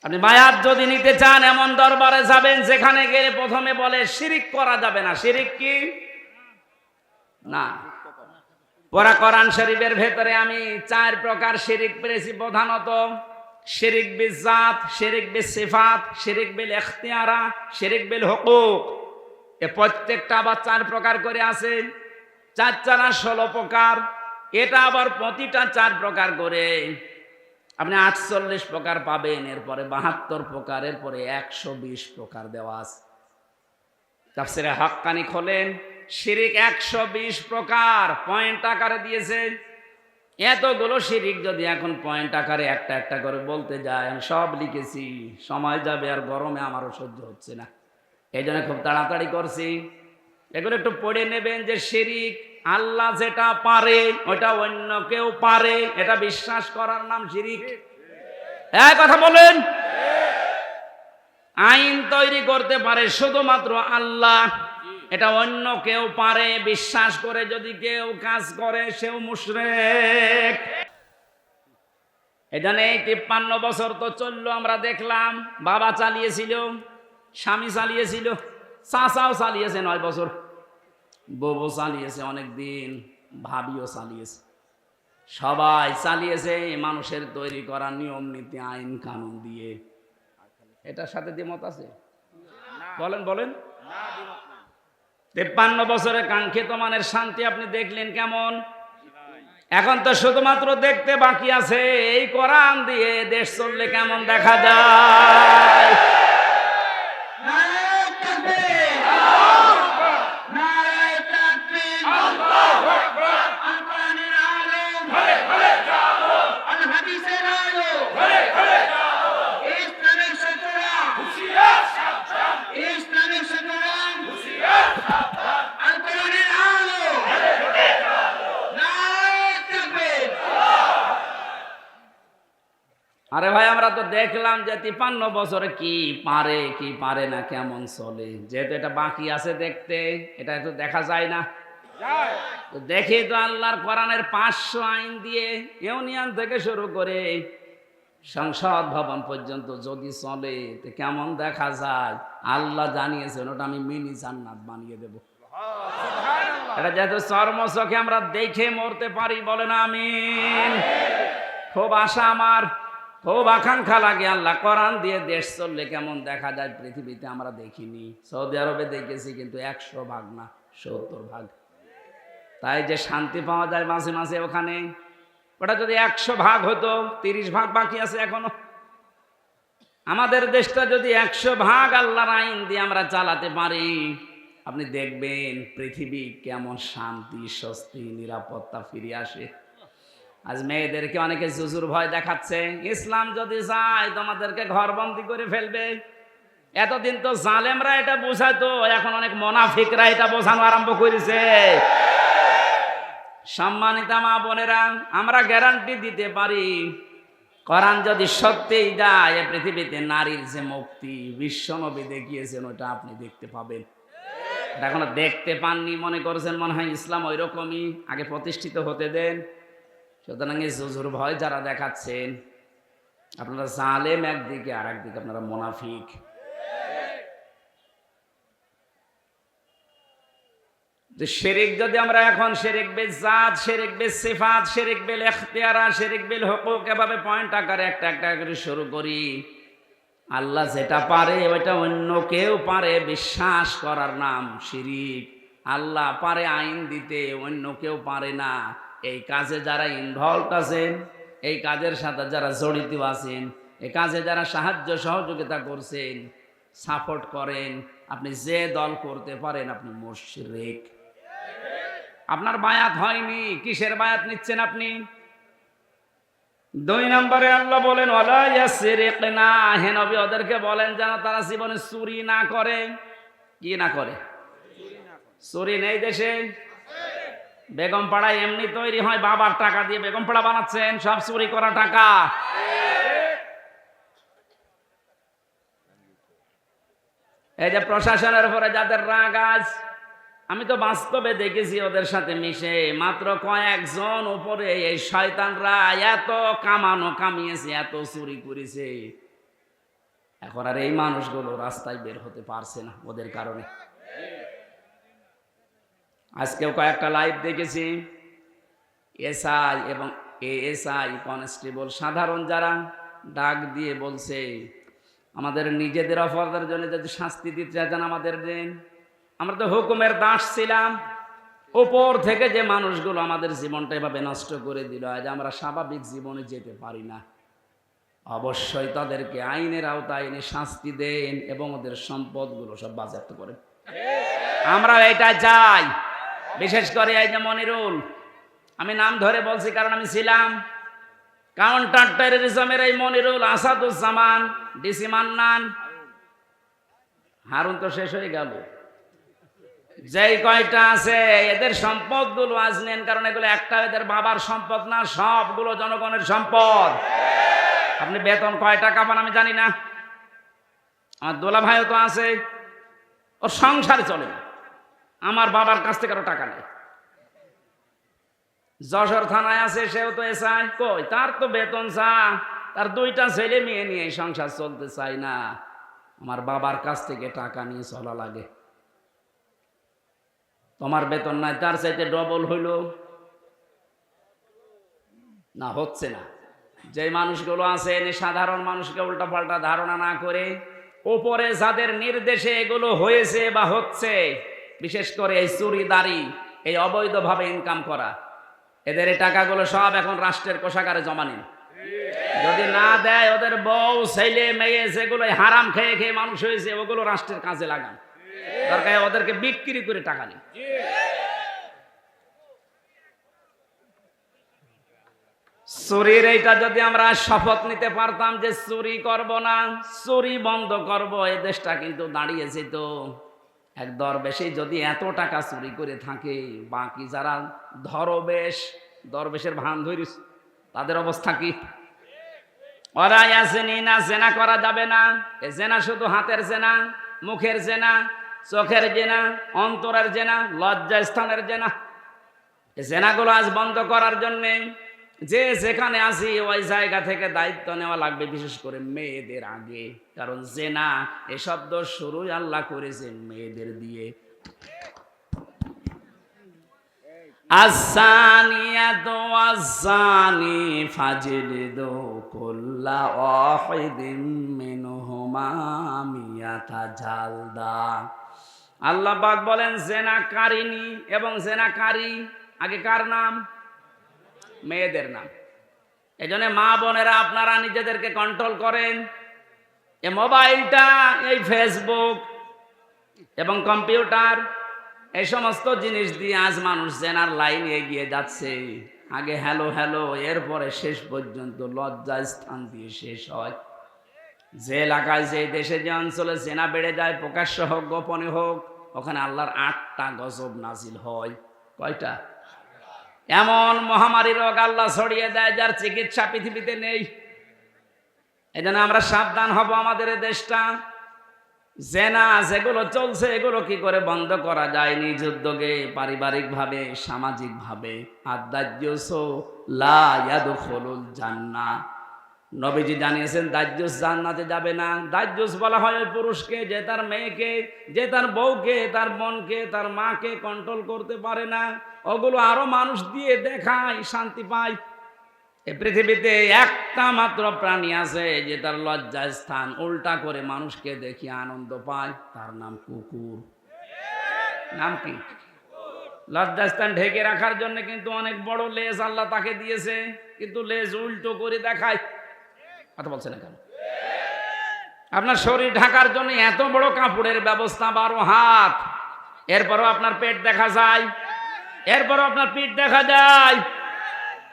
আপনি বায়াত যদি নিতে চান এমন দরবারে যাবেন যেখানে গেলে প্রথমে বলে শিরিক করা যাবে না। শিরিক কি? না। পরা কোরআন শরীফের ভেতরে আমি 4 প্রকার শিরিক পেয়েছি প্রধানত। শিরিক বিল জাত, শিরিক বিল সিফাত, শিরিক বিল ইখতিয়ারা, শিরিক বিল হুকুক। এ প্রত্যেকটা আবার 4 প্রকার করে আছে। 4 4 16 প্রকার। এটা আবার প্রতিটা 4 প্রকার করে আপনি 48 প্রকার পাবেন। এরপরে 72 প্রকার, এরপরে 120 প্রকার দেওয়া আছে। তাফসীরে হাক্কানি খোলেন, শিরিক 120 প্রকার পয়েন্ট আকারে দিয়েছে। এতগুলো শিরিক যদি এখন পয়েন্ট আকারে একটা একটা করে বলতে যায়, আমি সব লিখেছি, সময় যাবে আর গরমে আমারও সহ্য হচ্ছে না, এই জন্য খুব তাড়াতাড়ি করছি। এগুলো একটু পড়ে নেবেন যে শিরিক আল্লাহ যেটা পারে ওটা অন্য কেউ পারে, এটা বিশ্বাস করার নাম শিরিক। এক কথা বলেন। আইন তৈরি করতে পারে শুধুমাত্র আল্লাহ, এটা অন্য কেউ পারে বিশ্বাস করে যদি কেউ কাজ করে সেও মুশরিক। এখানে 53 বছর তো চললো, আমরা দেখলাম বাবা চালিয়েছিল, স্বামী চালিয়েছিল, চাচাও চালিয়েছে 9 বছর, বউ চালিয়েছে অনেক দিন, ভাবিও চালিয়েছে, সবাই চালিয়েছে মানুষের তৈরি করা নিয়ম নীতি আইন কানুন দিয়ে। এটার সাথে দ্বিমত আছে? বলেন বলেন। 53 বছরে কাঙ্ক্ষিত মানের শান্তি আপনি দেখলেন কেমন? এখন তো শুধুমাত্র দেখতে বাকি আছে এই কোরআন দিয়ে দেশ চললে কেমন দেখা যায়। আরে ভাই, আমরা তো দেখলাম যে 53 বছরে কি পারে কি পারে না, কেমন চলে। যেহেতু এটা বাকি আছে দেখতে, এটা একটু দেখা যায় না, তো দেখি তো আল্লাহর কোরআনের 500 আইন দিয়ে ইউনিয়ন থেকে শুরু করে সংসদ ভবন পর্যন্ত যদি চলে তো কেমন দেখা যায়। আল্লাহ জানিয়েছেন ওটা আমি মিনি জান্নাত বানিয়ে দেব। এটা যেহেতু চর্মচোখে আমরা দেখে মরতে পারি, বলেন আমিন। খুব আশা আমার, খুব আকাঙ্ক্ষা লাগে আল্লাহ কোরআন দিয়ে দেশ চললে কেমন দেখা যায়। পৃথিবীতে আমরা দেখিনি, সৌদি আরবে দেখেছি কিন্তু 100 ভাগ না 70 ভাগ। তাই যে শান্তি পাওয়া যায় মাঝে মাঝে ওখানে, ওটা যদি 100 ভাগ হতো, 30 ভাগ বাকি আছে এখনো। আমাদের দেশটা যদি 100 ভাগ আল্লাহর আইন দিয়ে আমরা চালাতে পারি, আপনি দেখবেন পৃথিবী কেমন শান্তি, স্বস্তি, নিরাপত্তা ফিরে আসে। আজ মেয়েদেরকে অনেকে জুজুর ভয় দেখাচ্ছে, ইসলাম যদি চায় তোমাদেরকে ঘরবন্দি করে ফেলবে। এতদিন তো জালেমরা এটা বোঝাতো, এখন অনেক মুনাফিকরা এটা বোঝানো আরম্ভ করেছে। সম্মানিতা মা বোনেরা, আমরা গ্যারান্টি দিতে পারি কোরআন যদি সত্যিই যায়, এই পৃথিবীতে নারীর যে মুক্তি বিশ্বনবী দেখিয়েছেন ওটা আপনি দেখতে পাবেন। এটা এখনো দেখতে পাননি, মনে করছেন মনে হয় ইসলাম ওই রকমই, আগে প্রতিষ্ঠিত হতে দেন। সুতরাং এই জুজুর ভয় যারা দেখাচ্ছেন, আপনারা জালেম একদিকে, আর একদিকে আপনারা মুনাফিক। যে শিরিক যদি আমরা এখন শিরিক বিল জাত, শিরিক বিল সিফাত, শিরিক বিল ইখতিয়ারা, শিরিক বিল হুকুক এভাবে পয়েন্ট আকারে একটা একটা করে শুরু করি, আল্লাহ যেটা পারে ওইটা অন্য কেউ পারে বিশ্বাস করার নাম শিরিক। আল্লাহ পারে আইন দিতে, অন্য কেউ পারে না। এই কাজে যারা ইনভলভ আছেন, এই কাজের সাথে যারা জড়িত আছেন, এই কাজে যারা সাহায্য সহযোগিতা করছেন, সাপোর্ট করেন, আপনি যে দল করতে পারেন আপনি মুশরিক। আপনার বায়াত হয়নি, কিসের বায়াত নিচ্ছেন আপনি? দুই নম্বরে আল্লাহ বলেন ওয়ালা ইয়াসরিকনা, হে নবী ওদেরকে বলেন যেন তারা জীবনে চুরি না করে। কি না করে? চুরি নেই দেশে? বেগম পাড়ায় এমনি তৈরি হয়, বাবার টাকা দিয়ে বেগম পাড়া বানাচ্ছেন, সব চুরি করা টাকা। এই যে প্রশাসনের উপরে যাদের রাগ আজ, আমি তো বাস্তবে দেখেছি ওদের সাথে মিশে, মাত্র কয়েকজন উপরে এই শয়তানরা এত কামিয়েছে, এত চুরি করেছে, এখন আর এই মানুষগুলো রাস্তায় বের হতে পারছে না ওদের কারণে। আজকেও কয়েকটা লাইভ দেখেছি, এসআই এবং এএসআই কনস্টেবল সাধারণ যারা ডাক দিয়ে বলছে আমাদের নিজেদের অপরাধের জন্য যদি শাস্তি দিতে চান আমাদের দিন, আমরা তো হুকুমের দাস ছিলাম, উপর থেকে যে মানুষগুলো আমাদের জীবনটা এভাবে নষ্ট করে দিল, আজ আমরা স্বাভাবিক জীবনে যেতে পারি না, অবশ্যই তাদেরকে আইনের আওতায় এনে শাস্তি দেন এবং ওদের সম্পদগুলো সব বাজেয়াপ্ত করেন। আমরা এটা চাই। বিশেষ করে এই যে মনিরুল, আমি নাম ধরে বলছি কারণ আমি ছিলাম কাউন্টার টেররিজমের এই মনিরুল, আসাদুজ্জামান, ডিসি মান্নান, হারুন তো শেষ হয়ে গেল, যেই কয়টা আছে এদের সম্পদগুলো আজ নেন, কারণ এগুলো একটা এদের বাবার সম্পদ না, সবগুলো জনগণের সম্পদ। আপনি বেতন কয় টাকা পান আমি জানি না, আমার দোলা ভাইও তো আছে, ওর সংসার চলে না, আমার বাবার কাছ থেকে আরো টাকা নেই। যশোর থানায় আছে, সেও তো এসআই, কই তার তো বেতন চা, তার দুইটা ছেলে মেয়ে নিয়ে সংসার চলতে চাই না, আমার বাবার কাছ থেকে টাকা নিয়ে চলা লাগে। তোমার বেতন নাই, তার চাইতে ডবল হইল না, হচ্ছে না। যে মানুষগুলো আছে সাধারণ মানুষকে উল্টা পাল্টা ধারণা না করে, উপরে যাদের নির্দেশে এগুলো হয়েছে বা হচ্ছে, বিশেষ করে এই চুরিদারি, এই অবৈধভাবে ইনকাম করা, এদের এই টাকাগুলো সব এখন রাষ্ট্রের কোষাগারে জমা নিন। যদি না দেয় ওদের বউ ছেলে মেয়ে যেগুলো হারাম খেয়ে খেয়ে মানুষ হয়েছে, ওগুলো রাষ্ট্রের কাজে লাগান, দরকার ওদেরকে বিক্রি করে টাকা নিন। চুরির এইটা যদি আমরা শপথ নিতে পারতাম যে চুরি করব না, চুরি বন্ধ করব, এই দেশটা কিন্তু দাঁড়িয়েছে। তো এক দরবেশে যদি এত টাকা চুরি করে থাকে, বাকি যারা দরবেশের ভান ধরিস, তাদের অবস্থা কি? ওরা আসেনি না, জেনা করা যাবে না, এ জেনা শুধু হাতের জেনা, মুখের জেনা, চোখের জেনা, অন্তরের জেনা, লজ্জা স্থানের জেনা। এই জেনাগুলো আজ বন্ধ করার জন্যে যে যেখানে আসি ওই জায়গা থেকে দায়িত্ব নেওয়া লাগবে, বিশেষ করে মেয়েদের আগে, কারণ জেনা এ শব্দ শুরুই আল্লাহ করেছেন মেয়েদের দিয়ে। আসানিয়াতু ওয়াসানি ফাজলিদু কুল্লা ওয়াহিদিন মিনহুমা মিয়াতা জালদা। আল্লাহ পাক বলেন জেনাকারিনী এবং জেনাকারী, আগে কার নাম? মেয়েদের নাম। এজন্য মা বোনেরা আপনারা নিজেদেরকে কন্ট্রোল করেন। এই মোবাইলটা, এই ফেসবুক এবং কম্পিউটার, এই সমস্ত জিনিস দিয়ে আজ মানুষ জেনার লাইনে এগিয়ে যাচ্ছে। আগে হ্যালো হ্যালো, এরপরে শেষ পর্যন্ত লজ্জা স্থান দিয়ে শেষ হয়। যে এলাকায়, যে দেশে, যে অঞ্চলে জেনা বেড়ে যায়, প্রকাশ্য হোক গোপনে হোক, ওখানে আল্লাহর 8টা গজব নাজিল হয়। কয়টা? এমন মহামারী রোগ আল্লাহ ছড়িয়ে দেয় যার চিকিৎসা পৃথিবীতে নেই। এই জন্য আমরা সাবধান হব। আমাদের এই দেশটা জেনা যেগুলো চলছে, এগুলো কি করে বন্ধ করা যায় নিজ উদ্যোগে, পারিবারিক ভাবে, সামাজিক ভাবে। আদ-দাজ্জুস লা ইয়াদখুলুল জান্নাহ, নবীজি জানিয়েছেন দাজ্জুস জান্নাতে যাবে না। দাজ্জুস বলা হয় ওই পুরুষকে যে তার মেয়েকে, যে তার বউকে, তার বোনকে, তার মাকে কন্ট্রোল করতে পারে না। ওগুলো আরো মানুষ দিয়ে দেখায়, শান্তি পায়। এই পৃথিবীতে একটা মাত্র প্রাণী আছে যে তার লজ্জা স্থান উল্টা করে মানুষকে দেখিয়ে আনন্দ পায়, তার নাম কুকুর। নাম কি? লজ্জা স্থান ঢেকে রাখার জন্য কিন্তু অনেক বড় লেজ আল্লাহ তাকে দিয়েছে, কিন্তু লেজ উল্টো করে দেখায়। কথা বলছে না কেন? আপনার শরীর ঢাকার জন্য এত বড় কাপড়ের ব্যবস্থা, 12 হাত, এরপরও আপনার পেট দেখা যায়, এরপরও আপনার পিঠ দেখা যায়।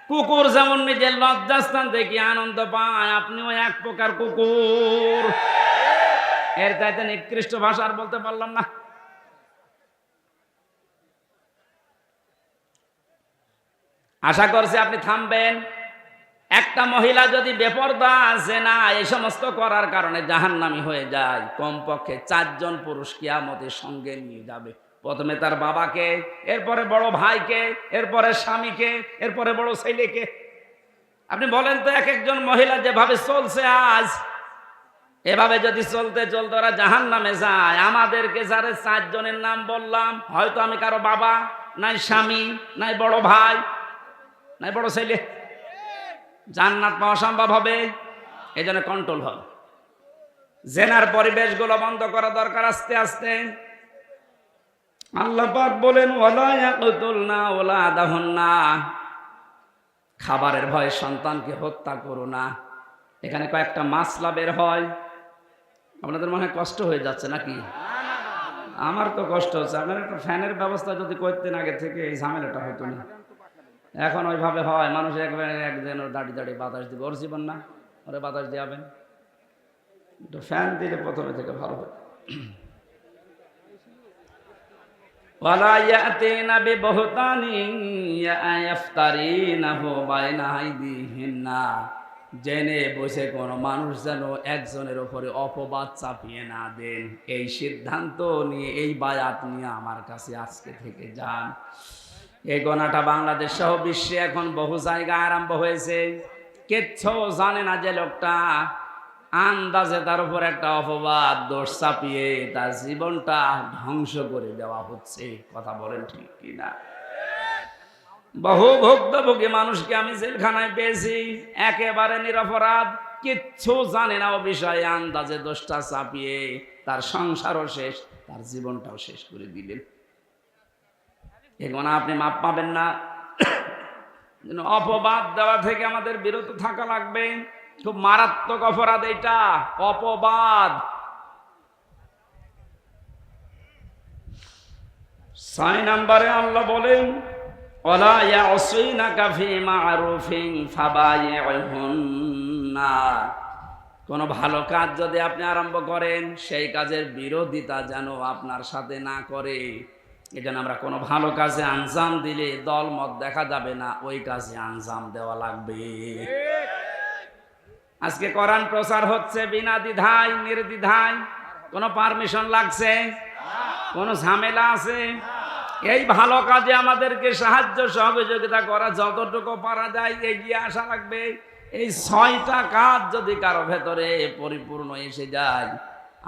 কুকুর যেমন নিজের লজ্জাস্থান থেকে আনন্দ পায়, আপনিও এক প্রকার কুকুর। এর চাইতে নিকৃষ্ট ভাষা আর বলতে পারলাম না। আশা করছি আপনি থামবেন। একটা মহিলা যদি বেপরদা জেনা এই সমস্ত করার কারণে জাহান্নামী হয়ে যায়, কমপক্ষে 4 জন পুরুষ কিয়ামতের সঙ্গে নিয়ে যাবে। প্রথমে তার বাবাকে, এরপরে বড় ভাইকে, এরপরে স্বামীকে, এরপরে বড় ছেলেকে। আপনি বলেন তো, এক একজন মহিলা যেভাবে চলছে আজ, এভাবে যদি চলতে চলতে ওরা জাহান্নামে যায়, আমাদেরকে যারা 4 জনের নাম বললাম, হয়তো আমি কারো বাবা, নাই স্বামী, নাই বড় ভাই, নাই বড় ছেলে, জান্নাত পাওয়া সম্ভব হবে? এই জন্য কন্ট্রোল হবে। জেনার পরিবেশগুলো বন্ধ করা দরকার আস্তে আস্তে। আল্লাহ পাক বলেন, ওয়ালা ইয়াকুতুলনা ওয়ালাদাহুন্না, খাবারের ভয়ে সন্তানকে হত্যা করো না। এখানে কয়েকটা মাসলা বের হয়। আপনাদের মনে হয় কষ্ট হয়ে যাচ্ছে নাকি? আমার তো কষ্ট হচ্ছে। আপনার একটা ফ্যানের ব্যবস্থা যদি করতেন আগে থেকে, এই ঝামেলাটা হতো না। এখন ওইভাবে হয়, মানুষ একজন দাঁড়িয়ে দাঁড়িয়ে বাতাস দিবে, ওর জীবন না, ওরে বাতাস দিয়াবেন। একটু ফ্যান দিলে প্রথমে থেকে ভালো হয়। ওয়ালা ইয়াতিনা বিবহতানিন ইয়াফতারিনাহু বাইনা আইদিহিন্না, জেনে বসে কোন মানুষ যেন একজনের উপরে অপবাদ চাপিয়ে না দেন, এই সিদ্ধান্ত নিয়ে, এই বায়াত নিয়ে আমার কাছে আজকে থেকে যান। এই গোনাটা বাংলাদেশ সহ বিশ্বে এখন বহু জায়গায় আরম্ভ হয়েছে। কিচ্ছু জানে না যে লোকটা, আন্দাজে তার উপর একটা অপবাদ দোষ চাপিয়ে তার জীবনটা ধ্বংস করে দেওয়া হচ্ছে। কথা বলেন ঠিক কিনা? বহু ভুক্তভোগী মানুষকে আমি জেলখানায় পেয়েছি, একেবারে নিরপরাধ, কিচ্ছু জানে না ও বিষয়ে, আন্দাজে দোষটা চাপিয়ে তার সংসারও শেষ, তার জীবনটাও শেষ করে দিলেন। এ গোনা আপনি মাপ পাবেন না। অপবাদ দেওয়া থেকে আমাদের বিরত থাকা লাগবে। খুব মারাত্মক অপরাধ এটা, অপবাদ। 6 নম্বরে আল্লাহ বলেন, ওয়ালা ইয়াসিনাকা ফি মা'রুফিন ফাবাইহুন্না, কোন ভালো কাজ যদি আপনি আরম্ভ করেন, সেই কাজের বিরোধিতা যেন আপনার সাথে না করে। এজন্য আমরা কোনো ভালো কাজে আঞ্জাম দিলে দল মত দেখা যাবে না, ওই কাজে আঞ্জাম দেওয়া লাগবে। আজকে কোরআন প্রচার হচ্ছে বিনা দ্বিধায় নির্দ্বিধায়, কোনো পারমিশন লাগছে, কোনো ঝামেলা আছে? এই ভালো কাজে আমাদেরকে সাহায্য সহযোগিতা করা, যতটুকু পারা যায় এগিয়ে আসা লাগবে। এই 6টা কাজ যদি কারো ভেতরে পরিপূর্ণ এসে যায়,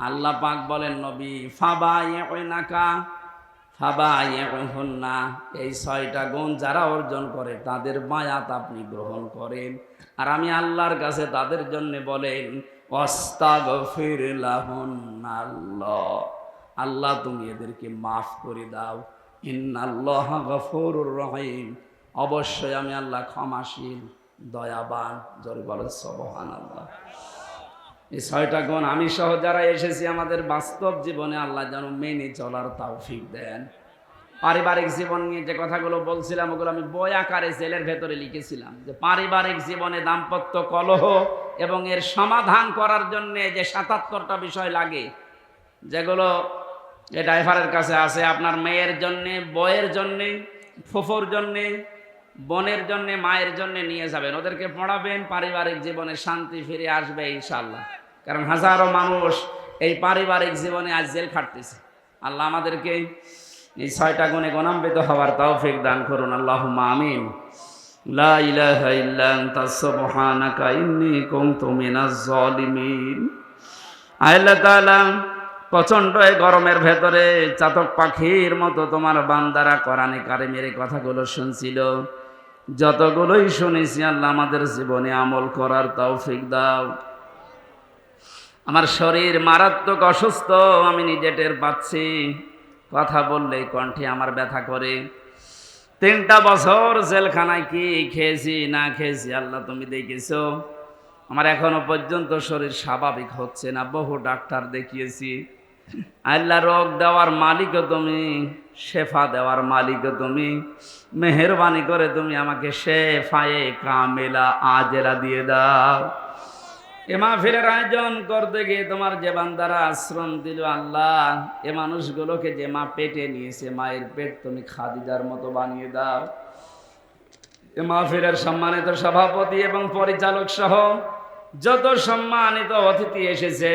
আল্লাহ পাক বলেন, নবী ফাবাইহুন্না, ফাবাইহুন্না, এই 6টা গুণ যারা অর্জন করে তাদের বায়াত আপনি গ্রহণ করেন। আর আমি আল্লাহর কাছে তাদের জন্য বলেন, আস্তাগফির লাহুন্না, আল্লাহ তুমি এদেরকে মাফ করে দাও। ইন্নাল্লাহা গফুরুর রহিম, অবশ্যই আমি আল্লাহ ক্ষমাশীল, দয়াবান। জোরে বলেন সুবহানাল্লাহ। এই 6টা গুণ আমি সহ যারা এসেছি আমাদের বাস্তব জীবনে আল্লাহ যেন মেনে চলার তৌফিক দেন। পারিবারিক জীবন নিয়ে যে কথাগুলো বলছিলাম, ওগুলো আমি বই আকারে জেলের ভেতরে লিখেছিলাম, যে পারিবারিক জীবনে দাম্পত্য কলহ এবং এর সমাধান করার জন্য যে 77টা বিষয় লাগে, যেগুলো যে ড্রাইভারের কাছে আছে, আপনার মেয়ের জন্যে, বউয়ের জন্যে, ফুফুর জন্যে, বোনের জন্যে, মায়ের জন্যে নিয়ে যাবেন, ওদেরকে পড়াবেন, পারিবারিক জীবনে শান্তি ফিরে আসবে ইনশাআল্লাহ। কারণ হাজারো মানুষ এই পারিবারিক জীবনে আজ জেল খাটতেছে। আল্লাহ আমাদেরকে এই 6টা গুণে গুণান্বিত হওয়ার তৌফিক দান করুন, আল্লাহুম্মা আমিন। লা ইলাহা ইল্লা আনতা সুবহানাকা ইন্নী কুনতু মিনাজ জালিমিন। আল্লাহ তাআলা, প্রচন্ড এই গরমের ভেতরে চাতক পাখির মতো তোমার বান্দারা কোরআনে কারিমের কথাগুলো শুনছিল, যতগুলোই শুনেছি আল্লাহ আমাদের জীবনে আমল করার তৌফিক দাও। আমার শরীর মারাত্মক অসুস্থ, আমি নিজে টের পাচ্ছি, কথা বললেই কণ্ঠে আমার ব্যথা করে। 3টা বছর জেলখানায় কি খেয়েছি না খেয়েছি আল্লাহ তুমি দেখেছো। আমার এখনো পর্যন্ত শরীর স্বাভাবিক হচ্ছে না, বহু ডাক্তার দেখিয়েছি, আল্লাহ রোগ দেওয়ার মালিকও তুমি, শেফা দেওয়ার মালিকও তুমি। মেহেরবানি করে তুমি আমাকে শেফায়ে কামেলা আজেলা দিয়ে দাও। এ মাহফিলের আয়োজন করতে গিয়ে তোমার যে বান্দারা আশ্রম দিল আল্লাহ, এ মানুষগুলোকে যে মা পেটে নিয়েছে, মায়ের পেট তুমি খাদিজার মতো বানিয়ে দাও। এ মাহফিলের সম্মানিত সভাপতি এবং পরিচালক সহ যত সম্মানিত অতিথি এসেছে,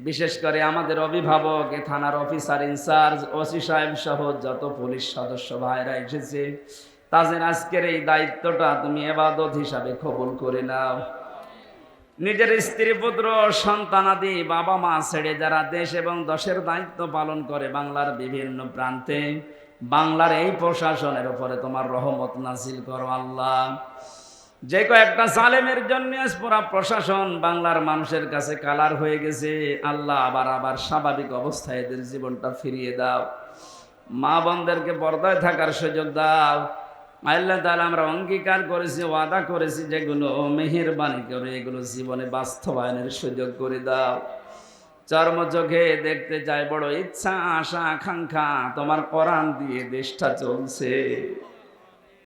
বিশেষ করে আমাদের অভিভাবক, থানার অফিসার ইনচার্জ, ওসি সাহেব সহ যত পুলিশ সদস্য ভাইরা এসেছে, তাদের আজকের এই দায়িত্বটা তুমি ইবাদত হিসাবে কবুল করে নাও। নিজের স্ত্রী পুত্র সন্তানাদি বাবা মা ছেড়ে যারা দেশ এবং দেশের দায়িত্ব পালন করে বাংলার বিভিন্ন প্রান্তে, বাংলার এই প্রশাসনের উপরে তোমার রহমত নাজিল করো আল্লাহ। যে কয়েকটা জালেমের জন্য আজ পুরা প্রশাসন বাংলার মানুষের কাছে কালার হয়ে গেছে, আল্লাহ আবার স্বাভাবিক অবস্থায় এদের জীবনটা ফিরিয়ে দাও। মা বোনদেরকে পর্দায় থাকার সুযোগ দাও। আল্লাহ তাআলা আমরা অঙ্গীকার করেছি, ওয়াদা করেছি, যেগুলো মেহেরবানি করে এগুলো জীবনে বাস্তবায়নের সুযোগ করে দাও। চর্ম চোখে দেখতে চাই, বড় ইচ্ছা আশা আকাঙ্ক্ষা, তোমার কোরআন দিয়ে দেশটা চলছে।